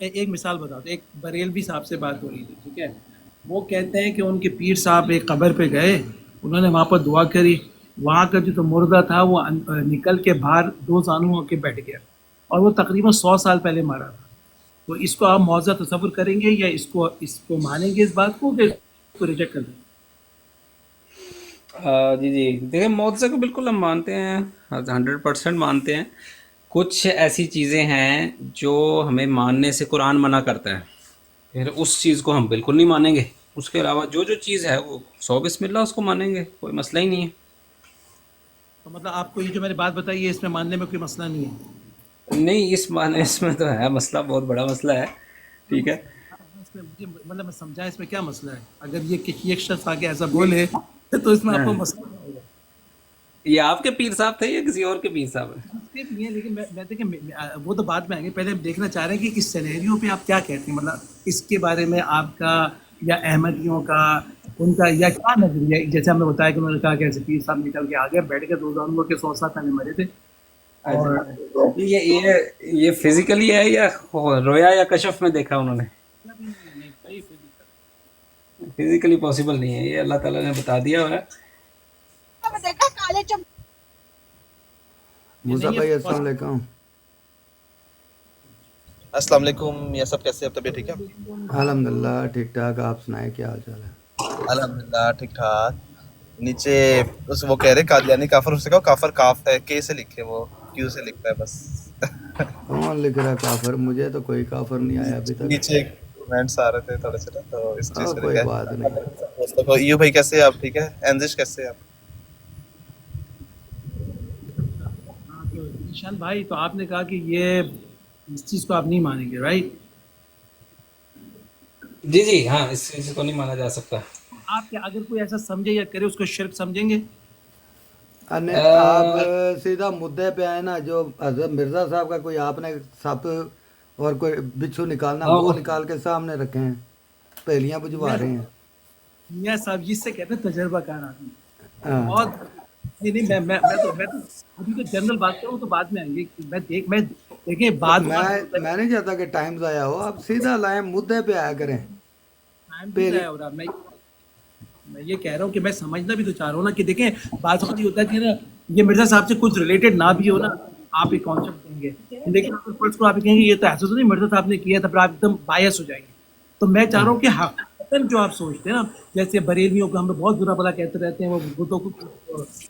ایک مثال بتاتا ہوں. ایک بریلوی صاحب سے بات ہو رہی تھی، ٹھیک ہے. وہ کہتے ہیں کہ ان کے پیر صاحب ایک قبر پہ گئے، انہوں نے وہاں پر دعا کری. وہاں کا جو مردہ تھا وہ نکل کے باہر دو زانوں ہو کے بیٹھ گیا، اور وہ تقریباً 100 سال پہلے مارا تھا. تو اس کو آپ معاوضہ تصور کریں گے یا اس کو مانیں گے اس بات کو کہ اس کو ریجیکٹ کر دیں گے؟ جی جی، دیکھیں معجزے کو بالکل ہم مانتے ہیں، 100% مانتے ہیں. کچھ ایسی چیزیں ہیں جو ہمیں ماننے سے قرآن منع کرتا ہے، پھر اس چیز کو ہم بالکل نہیں مانیں گے. اس کے علاوہ جو جو چیز ہے وہ 100 بسم اللہ اس کو مانیں گے، کوئی مسئلہ ہی نہیں ہے. تو مطلب آپ کو یہ جو میں نے بات بتائی ہے اس میں ماننے میں کوئی مسئلہ نہیں ہے؟ نہیں، اس میں تو ہے مسئلہ، بہت بڑا مسئلہ ہے. کوئی ٹھیک ہے. مسئلہ نہیں اس میں، مجھے مطلب میں سمجھا اس میں کیا مسئلہ ہے. اگر یہ کسی ایک شخص آگے ایسا بولے تو اس میں آپ ہاں، کو مسئلہ کیا ہوگا؟ یہ آپ کے پیر صاحب تھے یا کسی اور کے پیر صاحب ہیں؟ اس کے بھی ہے، لیکن میں دیکھیں وہ تو بعد میں آئیں گے. پہلے ہم دیکھنا چاہ رہے ہیں کہ اس سینیریو پہ آپ کیا کہتے ہیں، مطلب اس کے بارے میں آپ کا یا احمدیوں کا ان کا یا کیا نظریہ ہے. جیسے ہم نے بتایا کہ انہوں نے کہا کہ ایسے پیر صاحب نکل کے آگے بیٹھ کے دو زانوں کے 100 سال پہلے مرے تھے. اور اچھا، یہ فزیکلی ہے یا رویا یا کشف میں دیکھا انہوں نے؟ نہیں صحیح physical. فزیکلی پاسبل نہیں ہے، یہ اللہ تعالیٰ نے بتا دیا ہوا ہے. یہ موسیٰ نہیں ہے بھائی السلام possible. علیکم. السلام علیکم، یہ سب کیسے ہیں؟ طبیعت ٹھیک ہے؟ الحمدللہ ٹھیک ٹھاک. آپ سنائیں کیا حال چال ہے؟ الحمدللہ ٹھیک ٹھاک. نیچے وہ کہہ رہے قادیانی کافر، اس سے کہو کافر کاف ہے، کے سے لکھے، وہ کیو سے لکھتا ہے بس. کون لکھ رہا کافر؟ مجھے تو کوئی کافر نہیں آیا ابھی تک. نیچے کمنٹس آ رہے تھے تھوڑے سے نا، تو اس چیز سے کوئی لکھا بات نہیں. ہے. دوستوں کو ایو بھائی کیسے ہیں آپ؟ ٹھیک ہے. انزش کیسے ہیں آپ؟ ہاں تو نشان بھائی، تو آپ نے کہا کہ یہ اس چیز کو آپ نہیں مانیں گے، رائٹ؟ جی جی ہاں، اس چیز کو نہیں مانا جا سکتا. آپ کیا اگر کوئی ایسا سمجھے یا کرے اس کو شرک سمجھیں گے؟ آپ سیدھا مدعے پہ آئے نا. جو حضرت مرزا صاحب کا کوئی آپ نے سپ اور کوئی بچھو نکالنا ہاں وہ نکال کے سامنے رکھے ہیں، پہلیاں بجھوا رہے ہیں. میاں صاحب جس سے کہتے ہیں تجربہ کار آدمی. ہاں. بہت نہیں نہیں، میں تو ابھی تو جنرل بات کروں تو بعد میں آئیں گے. میں دیکھیں تو بعد کا میں نہیں چاہتا کہ ٹائم ضائع ہو. آپ سیدھا لائیں، مدعے پہ آیا کریں. ٹائم نہیں پہلی ضائع ہو رہا. میں یہ کہہ رہا ہوں کہ میں سمجھنا بھی تو چاہ رہا ہوں نا کہ دیکھیں بعض وقت یہ ہوتا ہے کہ نا یہ مرزا صاحب سے کچھ ریلیٹڈ نہ بھی ہو نا، آپ ایک کانسیپٹ دیں گے، لیکن اگر فرض کو آپ کہیں گے یہ تو ایسا تو نہیں مرزا صاحب نے کیا تھا، پھر آپ ایک دم بایس ہو جائیں گے. تو میں چاہ رہا ہوں کہ حقیقتاً جو آپ سوچتے ہیں نا، جیسے بریلویوں کو ہم لوگ بہت برا بلا کہتے رہتے ہیں، وہ بتوں کو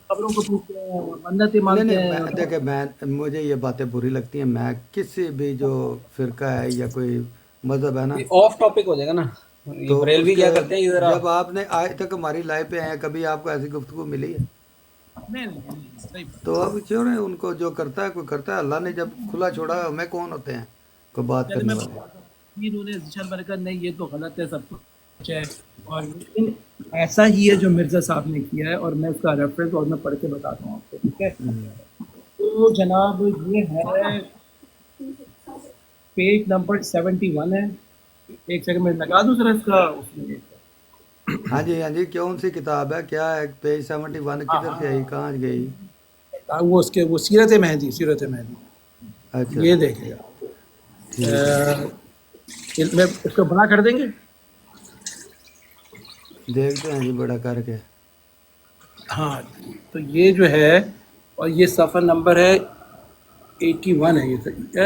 قبروں کو پوچھتے ہیں، منتیں نہیں مانگتے نہیں، ہیں. دیکھیں مجھے یہ باتیں بری لگتی ہیں. میں کسی بھی جو فرقہ ہے یا کوئی مذہب ہے نا، یہ آف ٹاپک ہو جائے گا نا. یہ تو اس بریلوی کے کیا کرتے ہیں یہ ذرا. جب آپ نے آج تک ہماری لائف پہ آئے کبھی آپ کو ایسی گفتگو ملی ہے؟ نہیں نہیں نہیں، صحیح بات. تو اب چھوڑیں ان کو، جو کرتا ہے کوئی کرتا ہے. اللہ نے جب کھلا چھوڑا ہمیں کون ہوتے ہیں کوئی بات چلے کرنے میں والے؟ انہوں نے ذیشان میں نے کہا نہیں یہ تو غلط ہے، سب کچھ ہے. اور لیکن ایسا ہی ہے جو مرزا صاحب نے کیا ہے، اور میں اس کا ریفرنس اور میں پڑھ کے بتاتا ہوں آپ کو، ٹھیک ہے. تو جناب یہ ہے پیج نمبر 71 ہے. ایک سیکنڈ میں لگا دوں سر اس کا اس میں. ہاں جی ہاں جی. کون سی کتاب ہے؟ کیا ہے پیج 71؟ کدھر سے آئی؟ کہاں گئی؟ وہ اس کے وہ سیرت مہدی، سیرت مہدی. اچھا یہ دیکھیں ٹھیک ہے. میں اس کو بنا کر دیں گے. دیکھتے ہیں جی بڑا کر کے. ہاں تو یہ جو ہے، اور یہ صفحہ نمبر ہے 81 ہے، یہ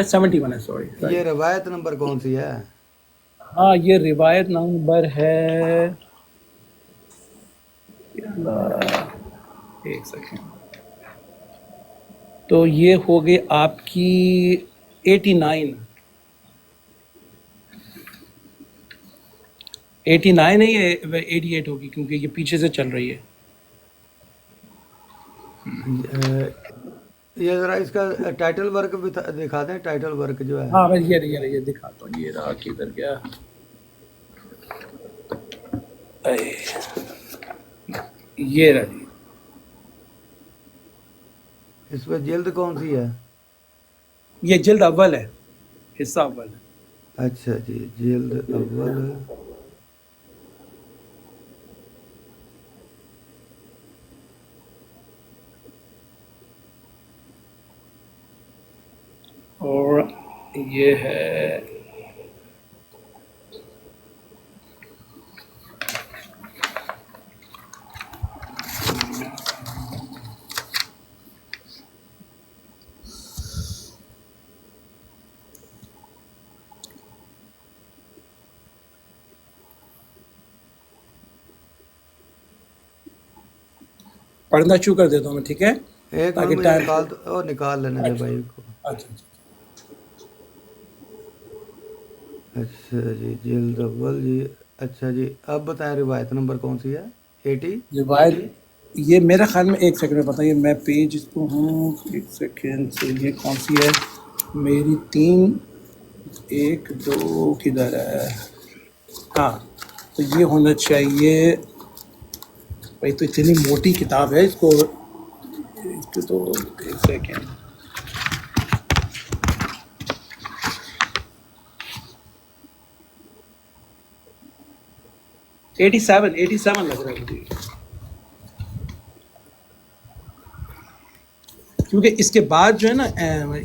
71 ہے، سوری. یہ روایت نمبر کون سی ہے؟ ہاں یہ روایت نمبر ہے، ایک سیکنڈ. تو یہ ہوگی آپ کی 89. 89 ہے یہ 88 ہوگی کیونکہ یہ پیچھے سے چل رہی ہے. یہ ذرا اس کا ٹائٹل ورک بھی دکھا دیں. ٹائٹل ورک جو ہے. ہاں میں یہ دکھاتا ہوں. یہ رہا کدھر گیا. یہ رہا جی. اس پہ جلد کون سی ہے؟ یہ جلد اول ہے، حصہ اول ہے. اچھا جی، جلد اول. یہ ہے پڑھنا شروع کر دیتا ہوں میں، ٹھیک ہے؟ ایک تاکہ منٹ مجھے نکال لینے دے بھائی کو. اچھا اچھا جی جلد اول جی. اچھا جی اب بتائیں روایت نمبر کون سی ہے؟ 80. روایت یہ میرے خیال میں ایک سیکنڈ میں بتائیے، میں پیج اس کو ہوں، ایک سیکنڈ سے. یہ کون سی ہے میری؟ 3 1 2 کدھر ہے؟ ہاں تو یہ ہونا چاہیے بھائی. تو اتنی موٹی کتاب ہے، اس کو تو ایک سیکنڈ. ایٹی سیون لگ رہا ہے مجھے، کیونکہ اس کے بعد جو ہے نا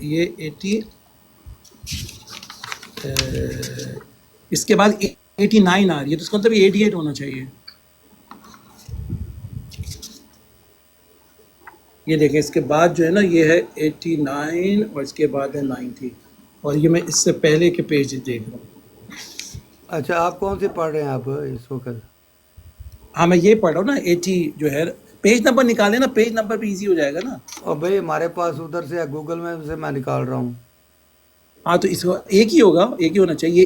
یہ 80 اس کے بعد 89 آ رہی ہے، تو اس کا مطلب 88 ہونا چاہیے. یہ دیکھیں اس کے بعد جو ہے نا یہ ہے 89 اور اس کے بعد ہے 90، اور یہ میں اس سے پہلے کے پیج دیکھ رہا ہوں. اچھا آپ کون سی پڑھ رہے ہیں آپ اس وقت؟ ہاں میں یہ پڑھ رہا ہوں نا 80 جو ہے. پیج نمبر نکالیں نا، پیج نمبر بھی ایزی ہو جائے گا نا. اور بھائی ہمارے پاس ادھر سے گوگل میں سے میں نکال رہا ہوں. ہاں تو اس کو ایک ہی ہوگا، ایک ہی ہونا چاہیے.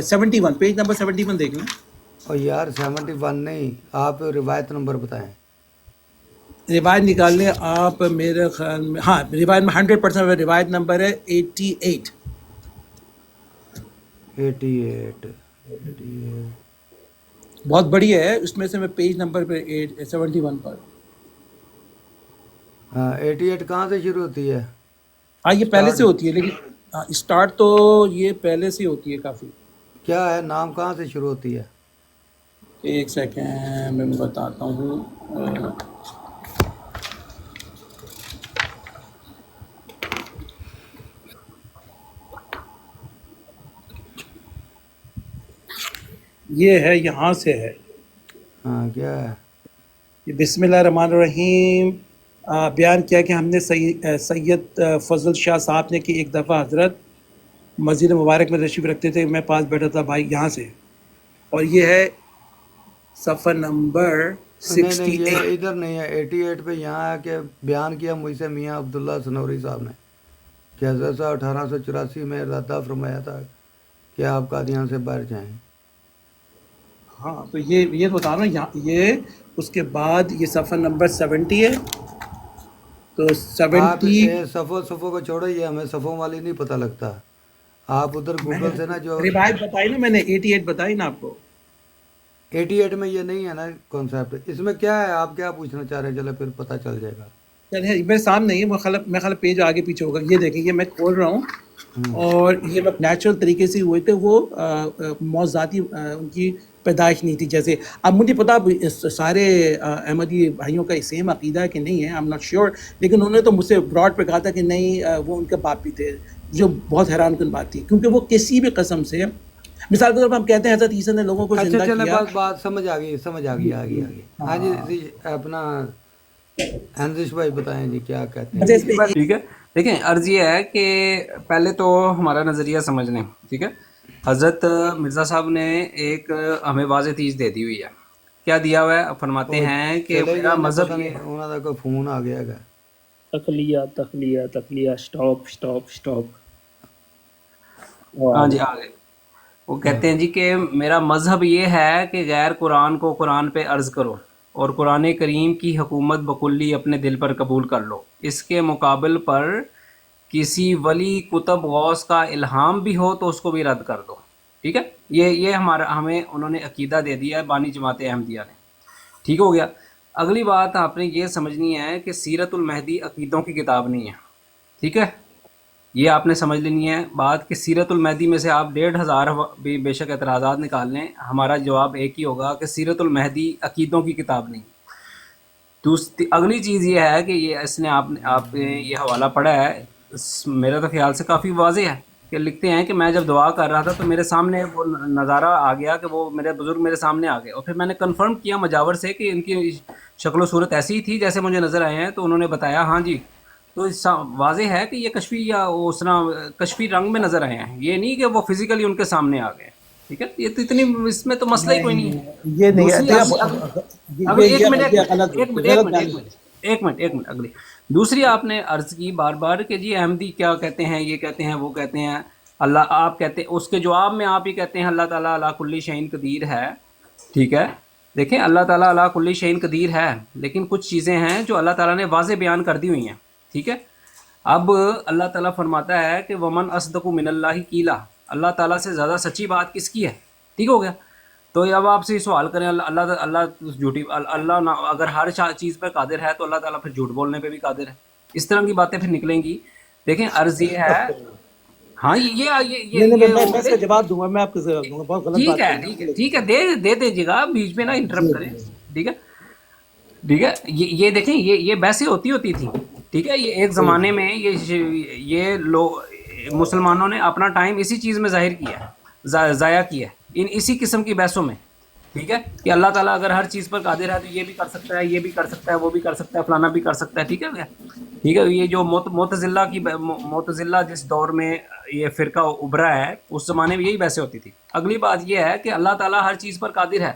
71 پیج نمبر 71 دیکھ لیں. اور یار 71 نہیں، آپ روایت نمبر بتائیں. روایت نکال لیں آپ میرے خیال میں. ہاں روایت میں 100% روایت نمبر ہے 88. 88. بہت بڑی ہے، اس میں سے میں پیج نمبر پہ 71 پر. ہاں 88 کہاں سے شروع ہوتی ہے؟ ہاں یہ پہلے سے ہوتی ہے، لیکن اسٹارٹ تو یہ پہلے سے ہوتی ہے کافی. کیا ہے نام کہاں سے شروع ہوتی ہے؟ ایک سیکنڈ میں بتاتا ہوں. یہ ہے یہاں سے ہے. ہاں کیا ہے؟ یہ بسم اللہ الرحمن الرحیم بیان کیا کہ ہم نے سید فضل شاہ صاحب نے کہ ایک دفعہ حضرت مسجد مبارک میں تشریف رکھتے تھے، میں پاس بیٹھا تھا بھائی یہاں سے. اور یہ ہے صفحہ نمبر نہیں یہ 68. ادھر نہیں ہے. 88 پہ یہاں ہے کہ بیان کیا مجھ سے میاں عبداللہ سنوری صاحب نے کہ حضرت صاحب 1884 میں ارادہ فرمایا تھا کہ آپ قادیان سے باہر جائیں. ہاں تو یہ بتا رہا ہوں یہاں. یہ اس کے بعد یہ صفحہ نمبر 70 ہے. تو آپ 70 صفوں کو چھوڑو، یہ ہمیں صفوں والی نہیں پتہ لگتا. آپ ادھر میں نے گوگل سے نا جو روایت بتائی نا، میں نے 88 بتائی نا آپ کو. 88 میں یہ نہیں ہے نا کانسیپٹ. اس میں کیا ہے؟ آپ کیا پوچھنا چاہ رہے ہیں؟ چلو پھر پتہ چل جائے گا. چلیے میرے سامنے نہیں ہے، میں خیال پیج آگے پیچھے ہوگا. یہ دیکھیں، یہ میں کھول رہا ہوں اور یہ لوگ نیچرل طریقے سے ہوئے تھے. وہ موت ذاتی ان کی پیدائش نہیں تھی. جیسے اب مجھے پتا سارے احمدی بھائیوں کا سیم عقیدہ ہے کہ نہیں ہے، I'm not sure، لیکن انہوں نے تو مجھ سے براڈ پہ کہا تھا کہ نہیں وہ ان کے باپ بھی تھے، جو بہت حیران کن بات تھی. کیونکہ وہ کسی بھی قسم سے، مثال کے طور پر ہم کہتے ہیں حضرت عیسیٰ نے لوگوں کو اچھا زندہ چلے کیا. بات سمجھ آ گئی آگے. ہاں جی اپنا انزش بھائی بتائیں جی کیا کہتے ہیں. ٹھیک ہے. دیکھیں عرض یہ ہے کہ پہلے تو ہمارا نظریہ سمجھ لیں. ٹھیک ہے. حضرت مرزا صاحب نے ایک ہمیں واضح چیز دے دی ہوئی ہے. کیا دیا ہوا ہے؟ فرماتے ہیں کہ چلے میرا گئے نا، مذہب پتہ یہ نہیں انہوں کا کوئی فون آ گیا گا. تخلیہ سٹاپ. ہاں جی آگے وہ کہتے ہیں جی کہ میرا مذہب یہ ہے کہ غیر قرآن کو قرآن پہ عرض کرو اور قرآن کریم کی حکومت بکلی اپنے دل پر قبول کر لو. اس کے مقابل پر کسی ولی کتب غوث کا الہام بھی ہو تو اس کو بھی رد کر دو. ٹھیک ہے. یہ ہمیں انہوں نے عقیدہ دے دیا ہے بانی جماعت احمدیہ نے. ٹھیک ہو گیا. اگلی بات آپ نے یہ سمجھنی ہے کہ سیرت المہدی عقیدوں کی کتاب نہیں ہے. ٹھیک ہے. یہ آپ نے سمجھ لینی ہے بات کہ سیرت المہدی میں سے آپ 1500 بھی بے شک اعتراضات نکال لیں، ہمارا جواب ایک ہی ہوگا کہ سیرت المہدی عقیدوں کی کتاب نہیں. اگلی چیز یہ ہے کہ یہ اس نے آپ نے یہ حوالہ پڑھا ہے، میرا تو خیال سے کافی واضح ہے. کہ لکھتے ہیں کہ میں جب دعا کر رہا تھا تو میرے سامنے وہ نظارہ آ گیا کہ وہ میرے بزرگ میرے سامنے آ گئے، اور پھر میں نے کنفرم کیا مجاور سے کہ ان کی شکل و صورت ایسی ہی تھی جیسے مجھے نظر آئے ہیں، تو انہوں نے بتایا ہاں جی، تو اس واضح ہے کہ یہ کشفی یا اس طرح کشفی رنگ میں نظر آئے ہیں، یہ نہیں کہ وہ فزیکلی ان کے سامنے آ گئے. ٹھیک ہے، یہ تو اتنی اس میں تو مسئلہ ہی کوئی نہیں ہے. یہ نہیں دوسری اب ایک منٹ اگلی دوسری آپ نے عرض کی بار بار کہ جی احمدی کیا کہتے ہیں، یہ کہتے ہیں، وہ کہتے ہیں، اللہ آپ کہتے ہیں، اس کے جواب میں آپ ہی کہتے ہیں اللہ تعالیٰ علی کل شیء قدیر ہے. ٹھیک ہے، دیکھیں اللہ تعالیٰ علی کل شیء قدیر ہے، لیکن کچھ چیزیں ہیں جو اللہ تعالیٰ نے واضح بیان کر دی ہوئی ہیں. ٹھیک ہے، اب اللہ تعالیٰ فرماتا ہے کہ ومن اصدق من اللہ قیلا، اللہ تعالیٰ سے زیادہ سچی بات کس کی ہے. ٹھیک ہو گیا. تو اب آپ سے یہ سوال کریں اللہ جھوٹی اللہ اگر ہر چیز پر قادر ہے تو اللہ تعالیٰ پھر جھوٹ بولنے پہ بھی قادر ہے. اس طرح کی باتیں پھر نکلیں گی. دیکھیں عرض یہ ہے، ہاں میں اس کا جواب دوں گا، میں آپ کو جواب دوں گا. بہت غلط بات ہے. ٹھیک ہے دے دیجیے گا، بیچ میں نہ انٹرپٹ کریں. ٹھیک ہے، یہ دیکھیں یہ بحثیں ہوتی تھی. ٹھیک ہے، یہ ایک زمانے میں یہ لوگ مسلمانوں نے اپنا ٹائم اسی چیز میں ظاہر کیا، ضائع کیا اسی قسم کی بحثوں میں. ٹھیک ہے، کہ اللہ تعالیٰ اگر ہر چیز پر قادر ہے تو یہ بھی کر سکتا ہے، یہ بھی کر سکتا ہے، وہ بھی کر سکتا ہے، فلانا بھی کر سکتا ہے. ٹھیک ہے، یہ جو معتزلہ جس دور میں یہ فرقہ ابھرا ہے اس زمانے میں یہی بحثیں ہوتی تھی. اگلی بات یہ ہے کہ اللہ تعالیٰ ہر چیز پر قادر ہے،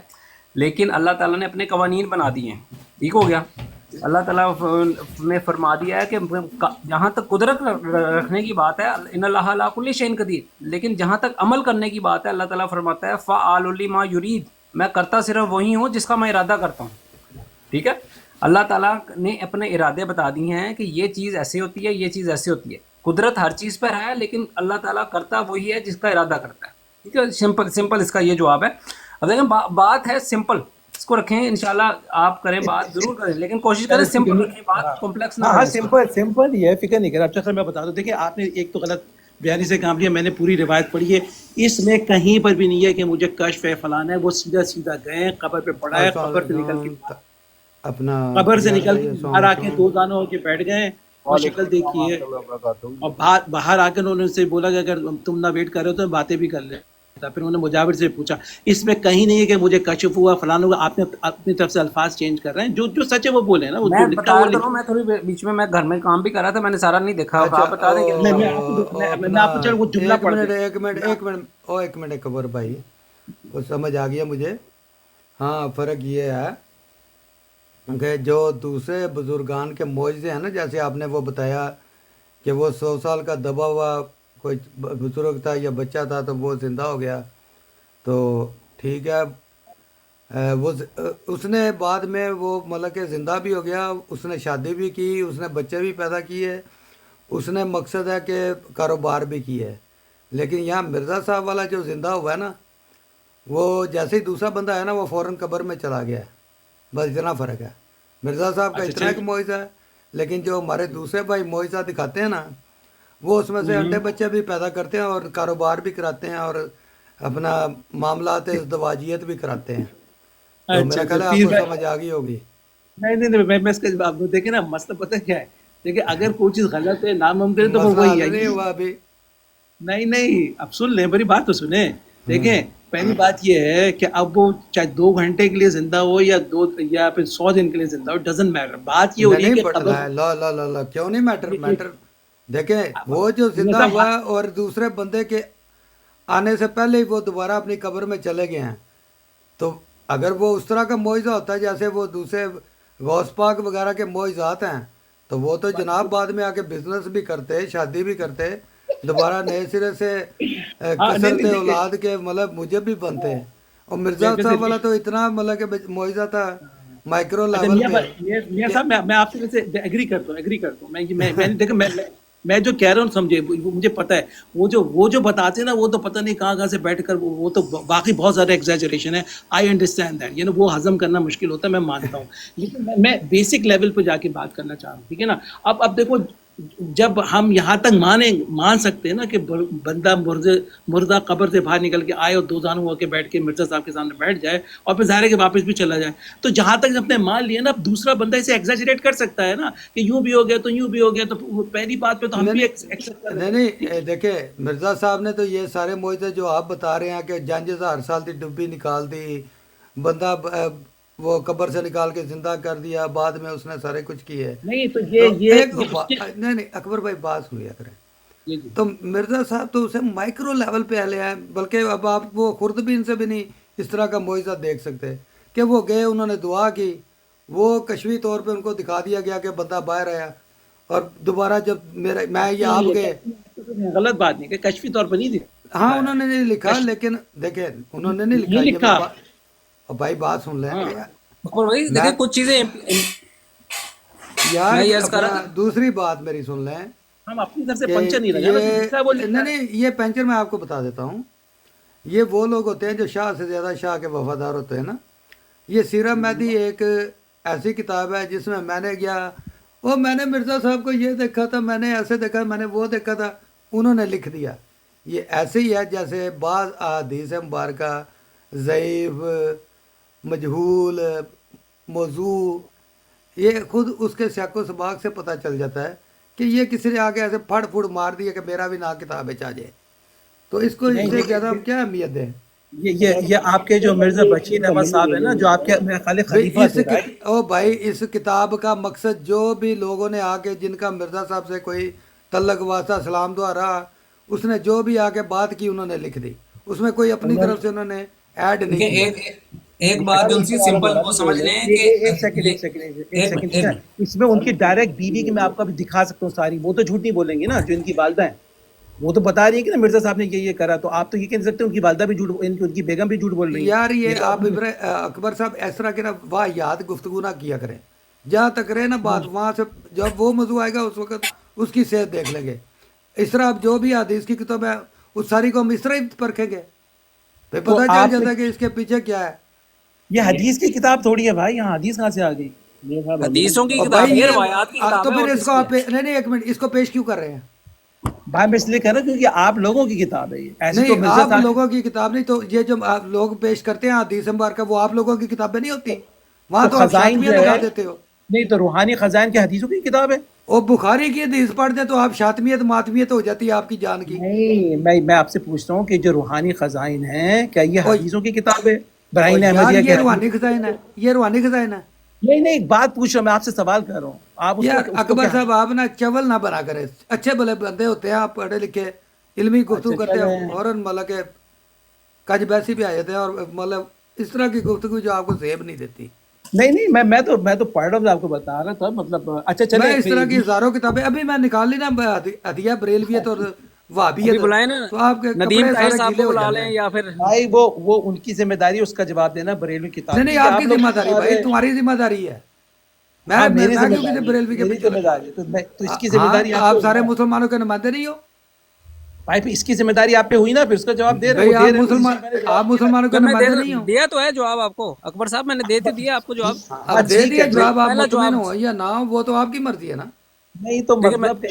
لیکن اللہ تعالیٰ نے اپنے قوانین بنا دیے ہیں. ٹھیک ہو گیا. اللہ تعالیٰ نے فرما دیا ہے کہ جہاں تک قدرت رکھنے کی بات ہے ان اللہ علی کل شیء قدیر، لیکن جہاں تک عمل کرنے کی بات ہے اللہ تعالیٰ فرماتا ہے فعال لما یرید، میں کرتا صرف وہی ہوں جس کا میں ارادہ کرتا ہوں. ٹھیک ہے، اللہ تعالیٰ نے اپنے ارادے بتا دیے ہیں کہ یہ چیز ایسے ہوتی ہے، یہ چیز ایسے ہوتی ہے. قدرت ہر چیز پر ہے، لیکن اللہ تعالیٰ کرتا وہی ہے جس کا ارادہ کرتا ہے. ٹھیک ہے، سمپل اس کا یہ جواب ہے. اب دیکھیں بات ہے سمپل، اس کو رکھیں، انشاءاللہ آپ کریں بات ضرور کریں، لیکن کوشش کریں سمپل رکھیں، بات کمپلیکس نہ. ہاں سمپل ہی ہے، فکر نہیں کریں. اچھا سر میں بتا دوں، دیکھیں آپ نے ایک تو غلط بیانی سے کام لیا. میں نے پوری روایت پڑھی ہے، اس میں کہیں پر بھی نہیں ہے کہ مجھے کشف ہے فلانا ہے. وہ سیدھا گئے قبر پہ پڑا ہے، قبر سے نکل کے قبر سے نکل کے باہر آ کے دو دانوں ہو کے بیٹھ گئے اور شکل دیکھی ہے، اور باہر آ کے انہوں نے سے بولا کہ اگر تم نہ ویٹ کر رہے ہو تو باتیں بھی کر لیں. پھر انہوں نے مجاور سے پوچھا، اس میں کہیں نہیں ہے کہ مجھے کشف ہوا فلانا ہوا. آپ نے اپنی طرف سے الفاظ چینج کر رہے ہیں، جو سچ ہے وہ بولے نا. میں بتا رہا ہوں، میں تھوڑی بیچ میں گھر میں کام بھی کر رہا تھا، میں نے سارا نہیں دیکھا. آپ بتا دیں کہ میں آپ کو وہ جملہ پڑھ دوں. ایک منٹ اکبر بھائی، وہ سمجھ آ گیا مجھے. ہاں فرق یہ ہے کہ جو دوسرے بزرگان کے معجزے ہیں نا، جیسے آپ نے وہ بتایا کہ وہ 100 سال کا دبا ہوا کوئی بزرگ تھا یا بچہ تھا تو وہ زندہ ہو گیا، تو ٹھیک ہے، وہ اس نے بعد میں وہ مطلب کہ زندہ بھی ہو گیا، اس نے شادی بھی کی، اس نے بچے بھی پیدا کیے، اس نے مقصد ہے کہ کاروبار بھی کی ہے. لیکن یہاں مرزا صاحب والا جو زندہ ہوا ہے نا، وہ جیسے ہی دوسرا بندہ ہے نا وہ فوراً قبر میں چلا گیا ہے. بس اتنا فرق ہے. مرزا صاحب کا اتنا ایک معجزہ ہے، لیکن جو ہمارے دوسرے بھائی معجزہ دکھاتے ہیں نا، وہ اس میں سے انڈے بچے بھی پیدا کرتے ہیں اور کاروبار بھی کراتے ہیں اور اپنا معاملات ازدواجیت بھی کراتے ہیں. تو میرا خیال ہے آپ کو سمجھ آ گئی ہوگی. نہیں میں اس کا جواب دوں. دیکھیں نا مسئلہ پتہ کیا ہے، دیکھیں اگر کوئی چیز غلط ہے ناممکن ہے تو وہ وہی ہے. نہیں ہوا ابھی. نہیں اب سن لیں، بڑی بات تو سنیں. دیکھیں پہلی بات یہ ہے کہ اب وہ چاہے 2 گھنٹے کے لیے زندہ ہو یا پھر 100 دن کے لیے زندہ ہو، ڈزنٹ میٹر. بات یہ ہو رہی ہے کہ کیوں نہیں میٹر. دیکھیں وہ جو زندہ ہوا اور دوسرے بندے کے آنے سے پہلے ہی وہ دوبارہ اپنی قبر میں چلے گئے ہیں، تو اگر وہ اس طرح کا معجزہ ہوتا ہے جیسے وہ دوسرے غوث پاک وغیرہ کے معجزات ہیں، تو وہ تو جناب بعد میں آ کے بزنس بھی کرتے، شادی بھی کرتے، دوبارہ نئے سرے سے کثرت اولاد کے مطلب مجھے بھی بنتے ہیں. اور مرزا صاحب والا تو اتنا مطلب کہ معجزہ تھا مائکرو لیول پہ. میاں صاحب میں آپ سے ایگری کرتا ہوں. میں جو کہہ رہا ہوں سمجھے، مجھے پتہ ہے وہ جو بتاتے ہیں نا، وہ تو پتہ نہیں کہاں سے بیٹھ کر، وہ تو واقعی بہت زیادہ ایگزیجریشن ہے. آئی انڈرسٹینڈ دیٹ، وہ ہضم کرنا مشکل ہوتا ہے، میں مانتا ہوں. لیکن میں بیسک لیول پہ جا کے بات کرنا چاہ رہا ہوں. ٹھیک ہے نا. اب دیکھو جب ہم یہاں تک مان سکتے ہیں نا کہ بندہ مردہ قبر سے باہر نکل کے آئے اور دو زانو ہو کے بیٹھ کے مرزا صاحب کے سامنے بیٹھ جائے اور پھر ظاہر ہے کہ واپس بھی چلا جائے، تو جہاں تک اپنے مان لیا نا، اب دوسرا بندہ اسے ایگزیجریٹ کر سکتا ہے نا کہ یوں بھی ہو گیا تو یوں بھی ہو گیا، تو پہلی بات پہ تو ہم بھی ایکسیپٹ کر نہیں نہیں دیکھیں مرزا صاحب نے تو یہ سارے معجزے جو آپ بتا رہے ہیں کہ جنج 1000 سال کی ڈبی نکال دی، بندہ وہ قبر سے نکال کے زندہ کر دیا، بعد میں اس نے سارے کچھ کیے. نہیں تو نہیں اکبر بھائی بات سنیا کریں. تو مرزا صاحب تو اسے مائکرو لیول پہ لے آئے، بلکہ اب آپ وہ خرد بھی ان سے بھی نہیں اس طرح کا معجزہ دیکھ سکتے کہ وہ گئے، انہوں نے دعا کی، وہ کشفی طور پہ ان کو دکھا دیا گیا کہ بندہ باہر آیا، اور دوبارہ جب میں یہ آپ گئے. غلط بات نہیں کہ کشفی طور پر نہیں دکھا. ہاں انہوں نے نہیں لکھا، لیکن دیکھیں انہوں نے نہیں لکھا. بھائی بات سن لیں دیکھیں کچھ چیزیں یار، دوسری بات میری سن لیں. ہم اپنی طرف سے پنچر نہیں لگا. نہیں یہ پنچر میں آپ کو بتا دیتا ہوں، یہ وہ لوگ ہوتے ہیں جو شاہ سے زیادہ شاہ کے وفادار ہوتے ہیں نا. یہ سیرہ مہدی ایک ایسی کتاب ہے جس میں نے گیا میں نے مرزا صاحب کو یہ دیکھا تھا، میں نے ایسے دیکھا، میں نے وہ دیکھا تھا، انہوں نے لکھ دیا. یہ ایسے ہی ہے جیسے بعض احادیث مبارکہ ضعیف، مجہول، موضوع، یہ خود اس کے سیاق و سباق سے پتہ چل جاتا ہے کہ یہ کسی نے آگے ایسے پھڑ پھوڑ مار دیا کہ میرا بھی نام کتاب چاہ جائے. تو اس کو اس سے زیادہ ہم کیا اہمیت دیں؟ یہ آپ کے جو مرزا بشیر احمد صاحب ہیں نا، جو آپ کے خلیفہ بھائی اس کتاب کا مقصد جو بھی لوگوں نے آ کے جن کا مرزا صاحب سے کوئی تعلق واسطہ سلام دعا رہا، اس نے جو بھی آ کے بات کی انہوں نے لکھ دی، اس میں کوئی اپنی طرف سے انہوں نے ایڈ نہیں کیا. ایک بات ان سے سمپل وہ سمجھ لیں کہ ایک سیکنڈ اس میں ان کی ڈائریکٹ بیوی کی میں آپ کو بھی دکھا سکتا ہوں ساری، وہ تو جھوٹ نہیں بولیں گے نا، جو ان کی والدہ ہیں وہ تو بتا رہی ہے کہ نا مرزا صاحب نے یہ کرا، تو آپ تو یہ کہہ سکتے ہیں ان کی والدہ بھی جھوٹ، ان کی بیگم بھی جھوٹ بول رہی ہے. یار یہ آپ اکبر صاحب اس طرح کے نا واہ یاد گفتگو نہ کیا کریں، جہاں تک رہے نا بات وہاں سے جب وہ موضوع آئے گا اس وقت اس کی صحت دیکھ لیں گے. اس طرح اب جو بھی حدیث کی کتاب ہے اس ساری کو ہم اس طرح ہی پرکھیں گے، پھر پتہ چل جاتا ہے کہ اس کے پیچھے کیا ہے. یہ حدیث کی کتاب تھوڑی ہے بھائی، یہاں حدیث کہاں سے آ گئی؟ حدیثوں کی کتاب ہے، روایات کی کتاب تو ہے. پھر اس کو آپ نہیں ایک منٹ، اس کو پیش کیوں کر رہے ہیں بھائی؟ میں اس لیے کہہ رہا ہوں کیونکہ آپ لوگوں کی کتاب ہے یہ، ایسے تو نہیں آپ لوگوں کی کتاب نہیں، تو یہ جو لوگ پیش کرتے ہیں حدیث مبارکہ وہ آپ لوگوں کی کتابیں نہیں ہوتی، وہاں تو آپ شاطمیہ لگا دیتے ہو. نہیں تو روحانی خزائن کی حدیثوں کی کتاب ہے، اور بخاری کی حدیث پڑھ دیں تو آپ شاطمیت ماتمیت ہو جاتی ہے آپ کی جان کی. نہیں میں آپ سے پوچھتا ہوں کہ جو روحانی خزائن ہیں کیا یہ حدیثوں کی کتاب ہے؟ براہین احمدیہ یہ روحانی خزائن ہے، یہ روحانی خزائن ہے. نہیں ایک بات پوچھ رہا ہوں، میں آپ سے سوال کر رہا ہوں. آپ اکبر صاحب آپ نا چول نہ بنا کرے، اچھے بھلے بندے ہوتے ہیں، آپ پڑھے لکھے علمی گفتگو کرتے ہیں، فوراً مطلب کہ کج بیسی بھی آ جاتے ہیں، اور مطلب اس طرح کی گفتگو جو آپ کو زیب نہیں دیتی. نہیں میں تو پڑھ رہا ہوں، آپ کو بتا رہا تھا مطلب. اچھا چلیں، میں اس طرح کی ہزاروں کتابیں ابھی میں نکال لی نا، ہدیہ بریلویت اور وہابیت، تو آپ کے ندیم طاہر صاحب کو بلا لیں یا پھر بھائی وہ ان کی ذمہ داری، اس کا جواب دینا بریلوی کتاب. نہیں آپ کی ذمہ داری بھائی، تمہاری ذمہ داری ہے. میں کیوں بریلوی کے پیچھے تو اس کی ذمہ داری آپ سارے مسلمانوں کے نمائندے نہیں ہو بھائی، پھر اس کی ذمہ داری آپ پہ ہوئی نا، پھر اس کا جواب دے رہے آپ مسلمانوں کے نمائندے نہیں ہو. دیا تو ہے جواب آپ کو اکبر صاحب، میں نے دے دیا آپ کو جواب. آپ دے دیا جواب، آپ مطمئن ہو یا نہ ہو وہ تو آپ کی مرضی ہے نا. نہیں تو مطلب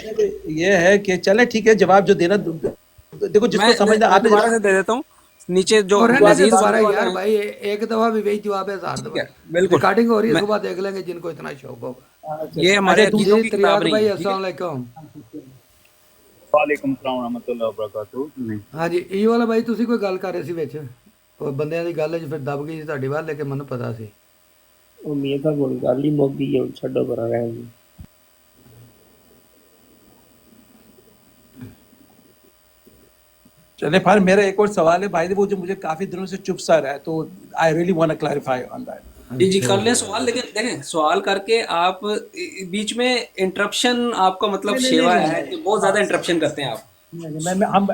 یہ ہے کہ چلے ٹھیک ہے، جواب جو دینا دیکھو جس کو سمجھنا. آپ دوبارہ سے دے دیتا ہوں نیچے جو یار بھائی ایک دفعہ بھی وہی جواب ہے، 1000 دفعہ ریکارڈنگ ہو رہی ہے، صبح دیکھ لیں گے جن کو اتنا شوق ہوگا. یہ ہمارے عقیدوں کی کتاب نہیں ہے. السلام علیکم. وعلیکم السلام ورحمۃ اللہ وبرکاتہ. ہاں جی یہ والا بھائی تسی کوئی گل کر رہے سی وچ، اور بندیاں دی گل پھر دب گئی تہاڈی وال، لیکن مینوں پتا سی. وہ میاں صاحب کوئی گل ہی مک گئی ہے، چھڈو پر رہے ہیں. چلے پھر میرا ایک اور سوال ہے بھائی، وہ جو مجھے کافی دنوں سے چپ سا رہا ہے، تو I really want to clarify on that. جی کر لیں سوال، لیکن دیکھیں سوال کر کے آپ بیچ میں انٹرپشن، آپ کا مطلب شیوا ہے کہ بہت زیادہ انٹرپشن کرتے ہیں آپ. ہم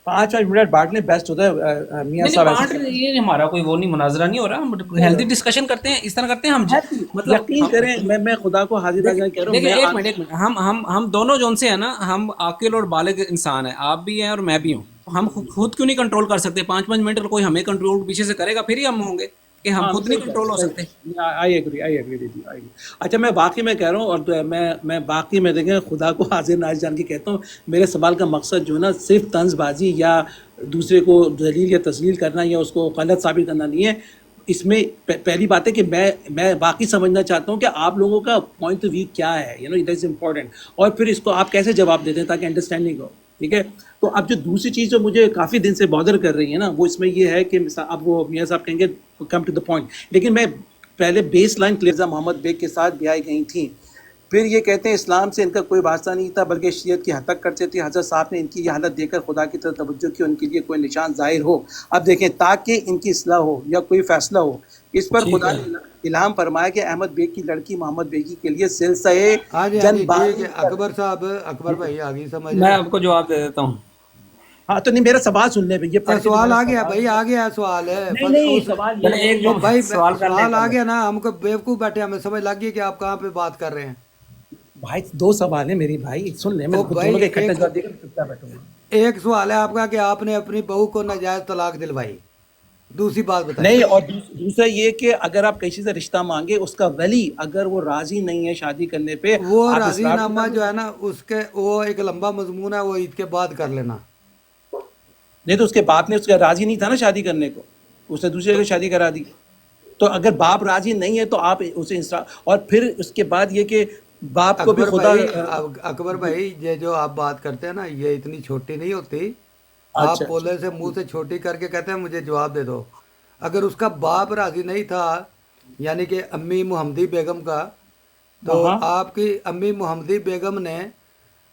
5 منٹ بانٹ لیں، بیسٹ ہوتا ہے میاں صاحب. یہ ہمارا کوئی وہ نہیں، مناظرہ نہیں ہو رہا، ہیلدی ڈسکشن کرتے ہیں، اس طرح کرتے ہیں ہم. مطلب یقین کریں میں خدا کو حاضر ناظر کہہ رہا ہوں. ایک منٹ ہم دونوں جو ان سے ہیں نا، ہم عاقل اور بالغ انسان ہیں، آپ بھی ہیں اور میں بھی ہوں. ہم خود کیوں نہیں کنٹرول کر سکتے؟ 5 منٹ کوئی ہمیں کنٹرول پیچھے سے کرے گا پھر ہی ہم ہوں گے. کہ ہم خود نہیں کنٹرول ہو سکتے. I agree with you. اچھا میں واقعی میں کہہ رہا ہوں، اور تو میں باقی میں دیکھیں خدا کو حاضر ناظر جان کے کہتا ہوں، میرے سوال کا مقصد جو ہے نا صرف طنز بازی یا دوسرے کو دلیل یا تسلیل کرنا یا اس کو غلط ثابت کرنا نہیں ہے. اس میں پہلی بات ہے کہ میں باقی سمجھنا چاہتا ہوں کہ آپ لوگوں کا پوائنٹ آف ویو کیا ہے، you know it is important, اور پھر اس کو آپ کیسے جواب دیتے ہیں تاکہ انڈرسٹینڈنگ ہو. ٹھیک ہے. تو اب جو دوسری چیز جو مجھے کافی دن سے بادر کر رہی ہے نا، وہ اس میں یہ ہے کہ اب وہ میاں صاحب کہیں گے کم ٹو دا پوائنٹ، لیکن میں پہلے بیس لائن کلیئر محمد بیگ کے ساتھ بھی آئی گئی تھیں. پھر یہ کہتے ہیں اسلام سے ان کا کوئی واسطہ نہیں تھا بلکہ شیعت کی حد تک کرتے تھے. حضرت صاحب نے ان کی یہ حالت دیکھ کر خدا کی طرف توجہ کی، ان کے لیے کوئی نشان ظاہر ہو. اب دیکھیں تاکہ ان کی اصلاح ہو یا کوئی فیصلہ ہو. اس پر خدا نے الہام فرمایا کہ احمد بیگ کی لڑکی محمد بیگی کے لیے سلسلہ ہاں جی جن ٹھیک ہے. اکبر صاحب، اکبر بھائی آگے سمجھ میں آپ کو جواب دے دیتا ہوں. ہاں تو نہیں، میرا سوال سن لیں. یہ پڑھ کے سوال آ گیا بھائی، آ گیا سوال ہے. نہیں سوال چلے ایک جو بھائی سوال کر سوال آ لیں. گیا نا، ہم کو بیوقوف بیٹھے، ہمیں سمجھ لگ گئی کہ آپ کہاں پہ بات کر رہے ہیں. بھائی دو سوال ہیں میری بھائی، سن لیں. میں تو دونوں کے بھائی اکٹھے جواب دے کر چپچاپ بیٹھوں گا. ایک سوال ہے آپ کا کہ آپ نے اپنی بہو کو ناجائز طلاق دلوائی. دوسری بات بتائیں. نہیں، اور دوسرا یہ کہ اگر آپ کسی سے رشتہ مانگے، اس کا ولی اگر وہ راضی نہیں ہے شادی کرنے پہ، وہ آپ راضی اصرار نامہ جو ہے نا اس کے وہ ایک لمبا مضمون ہے، وہ عید کے بعد کر لینا. نہیں تو اس کے باپ نے اس کا راضی نہیں تھا نا شادی کرنے کو، اس نے دوسرے کو شادی کرا دی. تو اگر باپ راضی نہیں ہے تو آپ اسے اور پھر اس کے بعد یہ کہ باپ کو بھی اکبر خدا. بھائی، اکبر بھائی یہ جو آپ بات کرتے ہیں نا یہ اتنی چھوٹی نہیں ہوتی. آپ اچھا بولے سے منہ سے چھوٹی کر کے کہتے ہیں مجھے جواب دے دو. اگر اس کا باپ راضی نہیں تھا یعنی کہ امی محمدی بیگم کا، تو ہاں آپ کی امی محمدی بیگم نے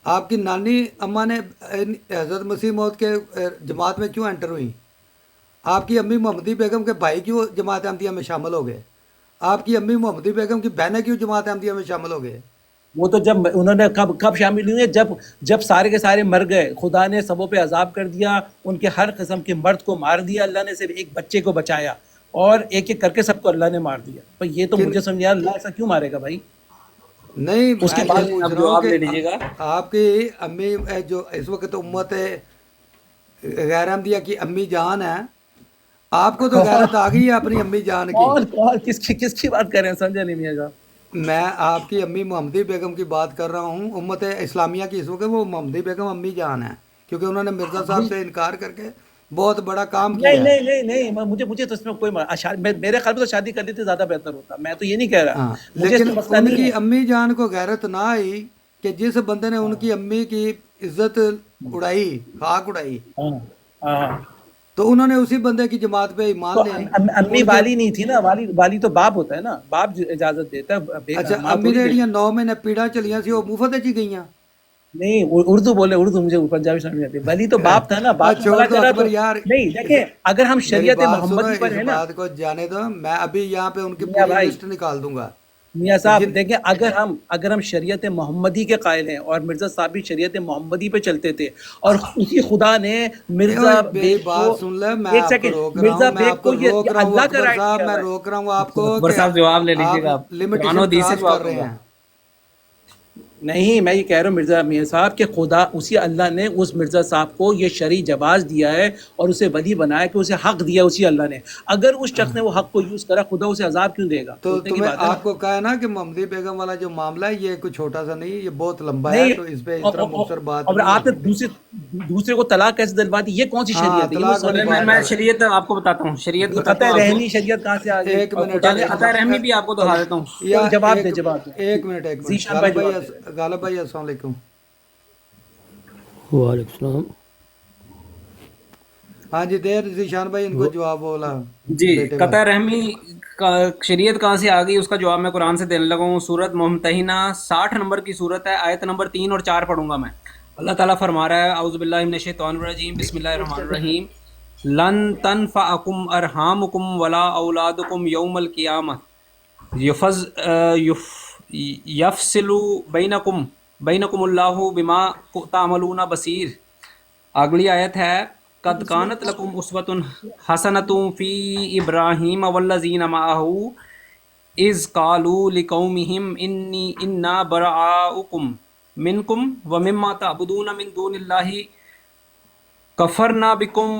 آپ کی نانی اماں نے حضرت مسیح موعود کے جماعت میں کیوں انٹر ہوئی؟ آپ کی امی محمدی بیگم کے بھائی کیوں جماعت احمدیہ میں شامل ہو گئے؟ آپ کی امی محمدی بیگم کی بہنیں کیوں جماعت احمدیہ میں شامل ہو گئے؟ وہ تو جب انہوں نے کب شامل ہوئے، جب سارے کے سارے مر گئے، خدا نے سبوں پہ عذاب کر دیا، ان کے ہر قسم کے مرد کو مار دیا. اللہ نے صرف ایک بچے کو بچایا اور ایک ایک کر کے سب کو اللہ نے مار دیا. تو یہ تو مجھے سمجھ یار اللہ ایسا کیوں مارے گا بھائی؟ نہیں اس کے میں بعد یہ پوچھ اب رہا ہوں جواب کہ لے لیجیے گا. آپ کی امی جو اس وقت امت غیر احمدیہ کی امی جان ہے، آپ کو تو غیرت آ گئی ہے اپنی امی جان کی. اور کس کی بات کر رہے ہیں، سمجھا نہیں میاں صاحب. میں آپ کی امی محمدی بیگم کی بات کر رہا ہوں. امت اسلامیہ کی اس وقت وہ محمدی بیگم امی جان ہے، کیونکہ انہوں نے مرزا صاحب سے انکار کر کے بہت بڑا کام کیا ہے. نہیں مجھے تو اس میں کوئی میرے خیال میں تو شادی کر لیتے زیادہ بہتر ہوتا. میں تو یہ نہیں کہہ رہا، ہاں مجھے اس لیکن میں مسئلہ ان نہیں کی ہے. امی جان کو غیرت نہ آئی کہ جس بندے نے ان کی امی کی عزت اڑائی، خاک اڑائی، ہاں ہاں. تو انہوں نے اسی بندے کی جماعت پہ ایمان تو لے آئی. امی ان کے والی نہیں تھی نا، والی تو باپ ہوتا ہے نا، باپ اجازت دیتا ہے، اچھا ماں امی تھوڑی نے دیتی. جڑیاں 9 مہینے پیڑا چلیاں سی وہ مفت چی گئیاں. نہیں اردو بولے، اردو مجھے پنجابی سمجھ نہیں آتی. ولی تو باپ تھا نا، باپ نے چھوڑ منع دو کرا تو اکبر یار، نہیں. دیکھیں اگر ہم میری شریعت بات سنو، محمدی پر اس ہے نا بات کو جانے دو. میں ابھی یہاں پہ ان کی میاں پوری بھائی، لسٹ نکال دوں گا. میاں صاحب جن دیکھیں اگر ہم شریعت محمدی کے قائل ہیں اور مرزا صاحب بھی شریعت محمدی پہ چلتے تھے، اور اسی خدا نے مرزا میری بیگ کو، بات سن لے، میں ایک آپ کو روک سیکنڈ، رہا مرزا ہوں، میں بیگ آپ کو کو یہ روک رہا ہوں اللہ کا اکبر رائٹ صاحب، دیا میں ہوا ہے. روک رہا ہوں آپ کو اکبر کہ صاحب جواب لے آپ لیجیے گا. قرآن و لمیٹیشن حدیث سے کراس جواب کر رہے دوں گا. ہیں. نہیں میں یہ کہہ رہا ہوں مرزا میاں صاحب کہ خدا اسی اللہ نے اس مرزا صاحب کو یہ شرعی جواز دیا ہے اور اسے ولی بنایا کہ اسے حق دیا اسی اللہ نے. اگر اس شخص نے وہ حق کو یوز کرا، خدا اسے عذاب کیوں دے گا؟ تو سوچنے کی تمہیں بات ہے نا. آپ کو کہا ہے نا کہ محمدی بیگم والا جو معاملہ ہے یہ کوئی چھوٹا سا نہیں، یہ بہت لمبا ہے، نہیں، تو اس پہ اس طرح مختصر بات اور نہیں آپ نے ہوتی. دوسرے کو طلاق کیسے دلوا دی؟ یہ کون سی ہاں شریعت ہے؟ یہ طلاق والی چلے بات میں کر رہے شریعت آپ کو بتاتا ہوں، شریعت یہ بتاتا قطع ہوں آپ کو. رحمی شریعت کہاں سے آ گئی؟ ایک اور منٹ خدا نے قطع رحمی بھی آپ کو دکھا دیتا ہوں. یا جواب ایک دے، جواب دے. ایک منٹ ذیشان غالب بھائی بھائی، جواب دے. غالب بھائی السلام علیکم. وعلیکم السلام. ہاں جی دیر ذیشان بھائی ان کو جواب بولا جی، بیٹے کا. قطع رحمی کا شریعت کہاں سے آ گئی اس کا جواب میں قرآن سے دینے لگا ہوں. سورت ممتحنہ 60 نمبر کی صورت ہے، آیت نمبر 3 اور 4 پڑھوں گا میں. اللہ تعالیٰ فرما رہا ہے، اعوذ باللہ من الشیطان الرجیم، بسم اللہ الرحمن الرحیم. لن تنفعکم ارحامکم ولا اولادکم یوم القیامہ یفصل بینکم اللہ بما تعملون بصیر. اگلی آیت ہے، قد کانت لکم اسوۃ حسنۃ فی ابراہیم والذین معہ اذ قالوا لقومہم انا براءکم منکم ومما تعبدون من دون اللہ کفرنا بکم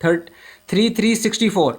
3364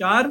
4.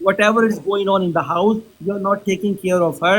whatever is going on in the house you are not taking care of her,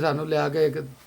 ਸਾਨੂੰ ਲਿਆ ਕੇ ਇੱਕ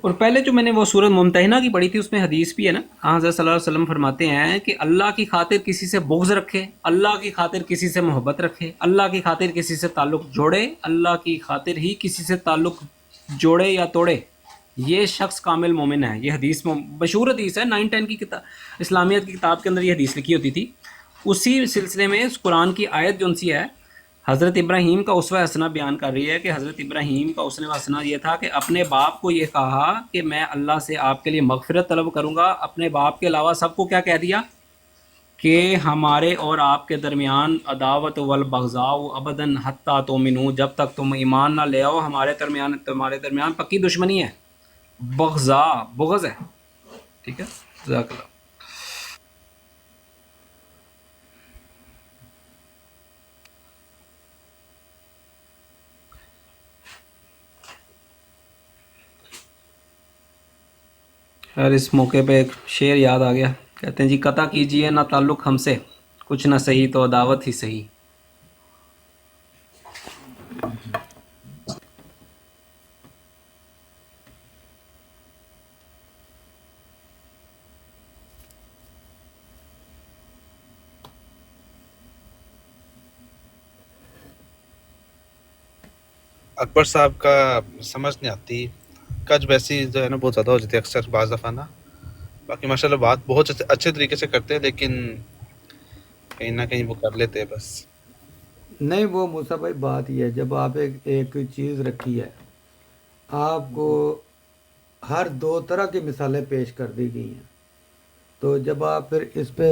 اور پہلے جو میں نے وہ سورۃ ممتحنہ کی پڑھی تھی اس میں حدیث بھی ہے نا، حضرت صلی اللہ علیہ وسلم فرماتے ہیں کہ اللہ کی خاطر کسی سے بغض رکھے، اللہ کی خاطر کسی سے محبت رکھے، اللہ کی خاطر کسی سے تعلق جوڑے، اللہ کی خاطر ہی کسی سے تعلق جوڑے یا توڑے، یہ شخص کامل مومن ہے۔ یہ حدیث مشہور حدیث ہے، 9-10 کی کتاب اسلامیات کی کتاب کے اندر یہ حدیث لکھی ہوتی تھی۔ اسی سلسلے میں اس قرآن کی آیت جو سی ہے حضرت ابراہیم کا اسوہ حسنہ بیان کر رہی ہے کہ حضرت ابراہیم کا اسوہ حسنہ یہ تھا کہ اپنے باپ کو یہ کہا کہ میں اللہ سے آپ کے لیے مغفرت طلب کروں گا۔ اپنے باپ کے علاوہ سب کو کیا کہہ دیا کہ ہمارے اور آپ کے درمیان عداوت والبغضاء ابداً حتیٰ تؤمنوا، جب تک تم ایمان نہ لے آؤ ہمارے درمیان پکی دشمنی ہے، بغضاء بغض ہے، ٹھیک ہے۔ جزاک اللہ۔ اور اس موقع پہ ایک شعر یاد آ گیا، کہتے ہیں جی قطع کیجئے نہ تعلق ہم سے، کچھ نہ صحیح تو عداوت ہی صحیح۔ اکبر صاحب کا سمجھ نہیں آتی، کج ویسی جو ہے نا بہت زیادہ ہو جاتی ہے اکثر بعض دفعہ نا۔ باقی ماشاء اللہ بات بہت اچھے طریقے سے کرتے ہیں، لیکن کہیں نہ کہیں وہ کر لیتے ہیں بس۔ نہیں وہ موسیٰ بھائی بات یہ ہے، جب آپ ایک چیز رکھی ہے، آپ کو ہر دو طرح کی مثالیں پیش کر دی گئی ہیں، تو جب آپ پھر اس پہ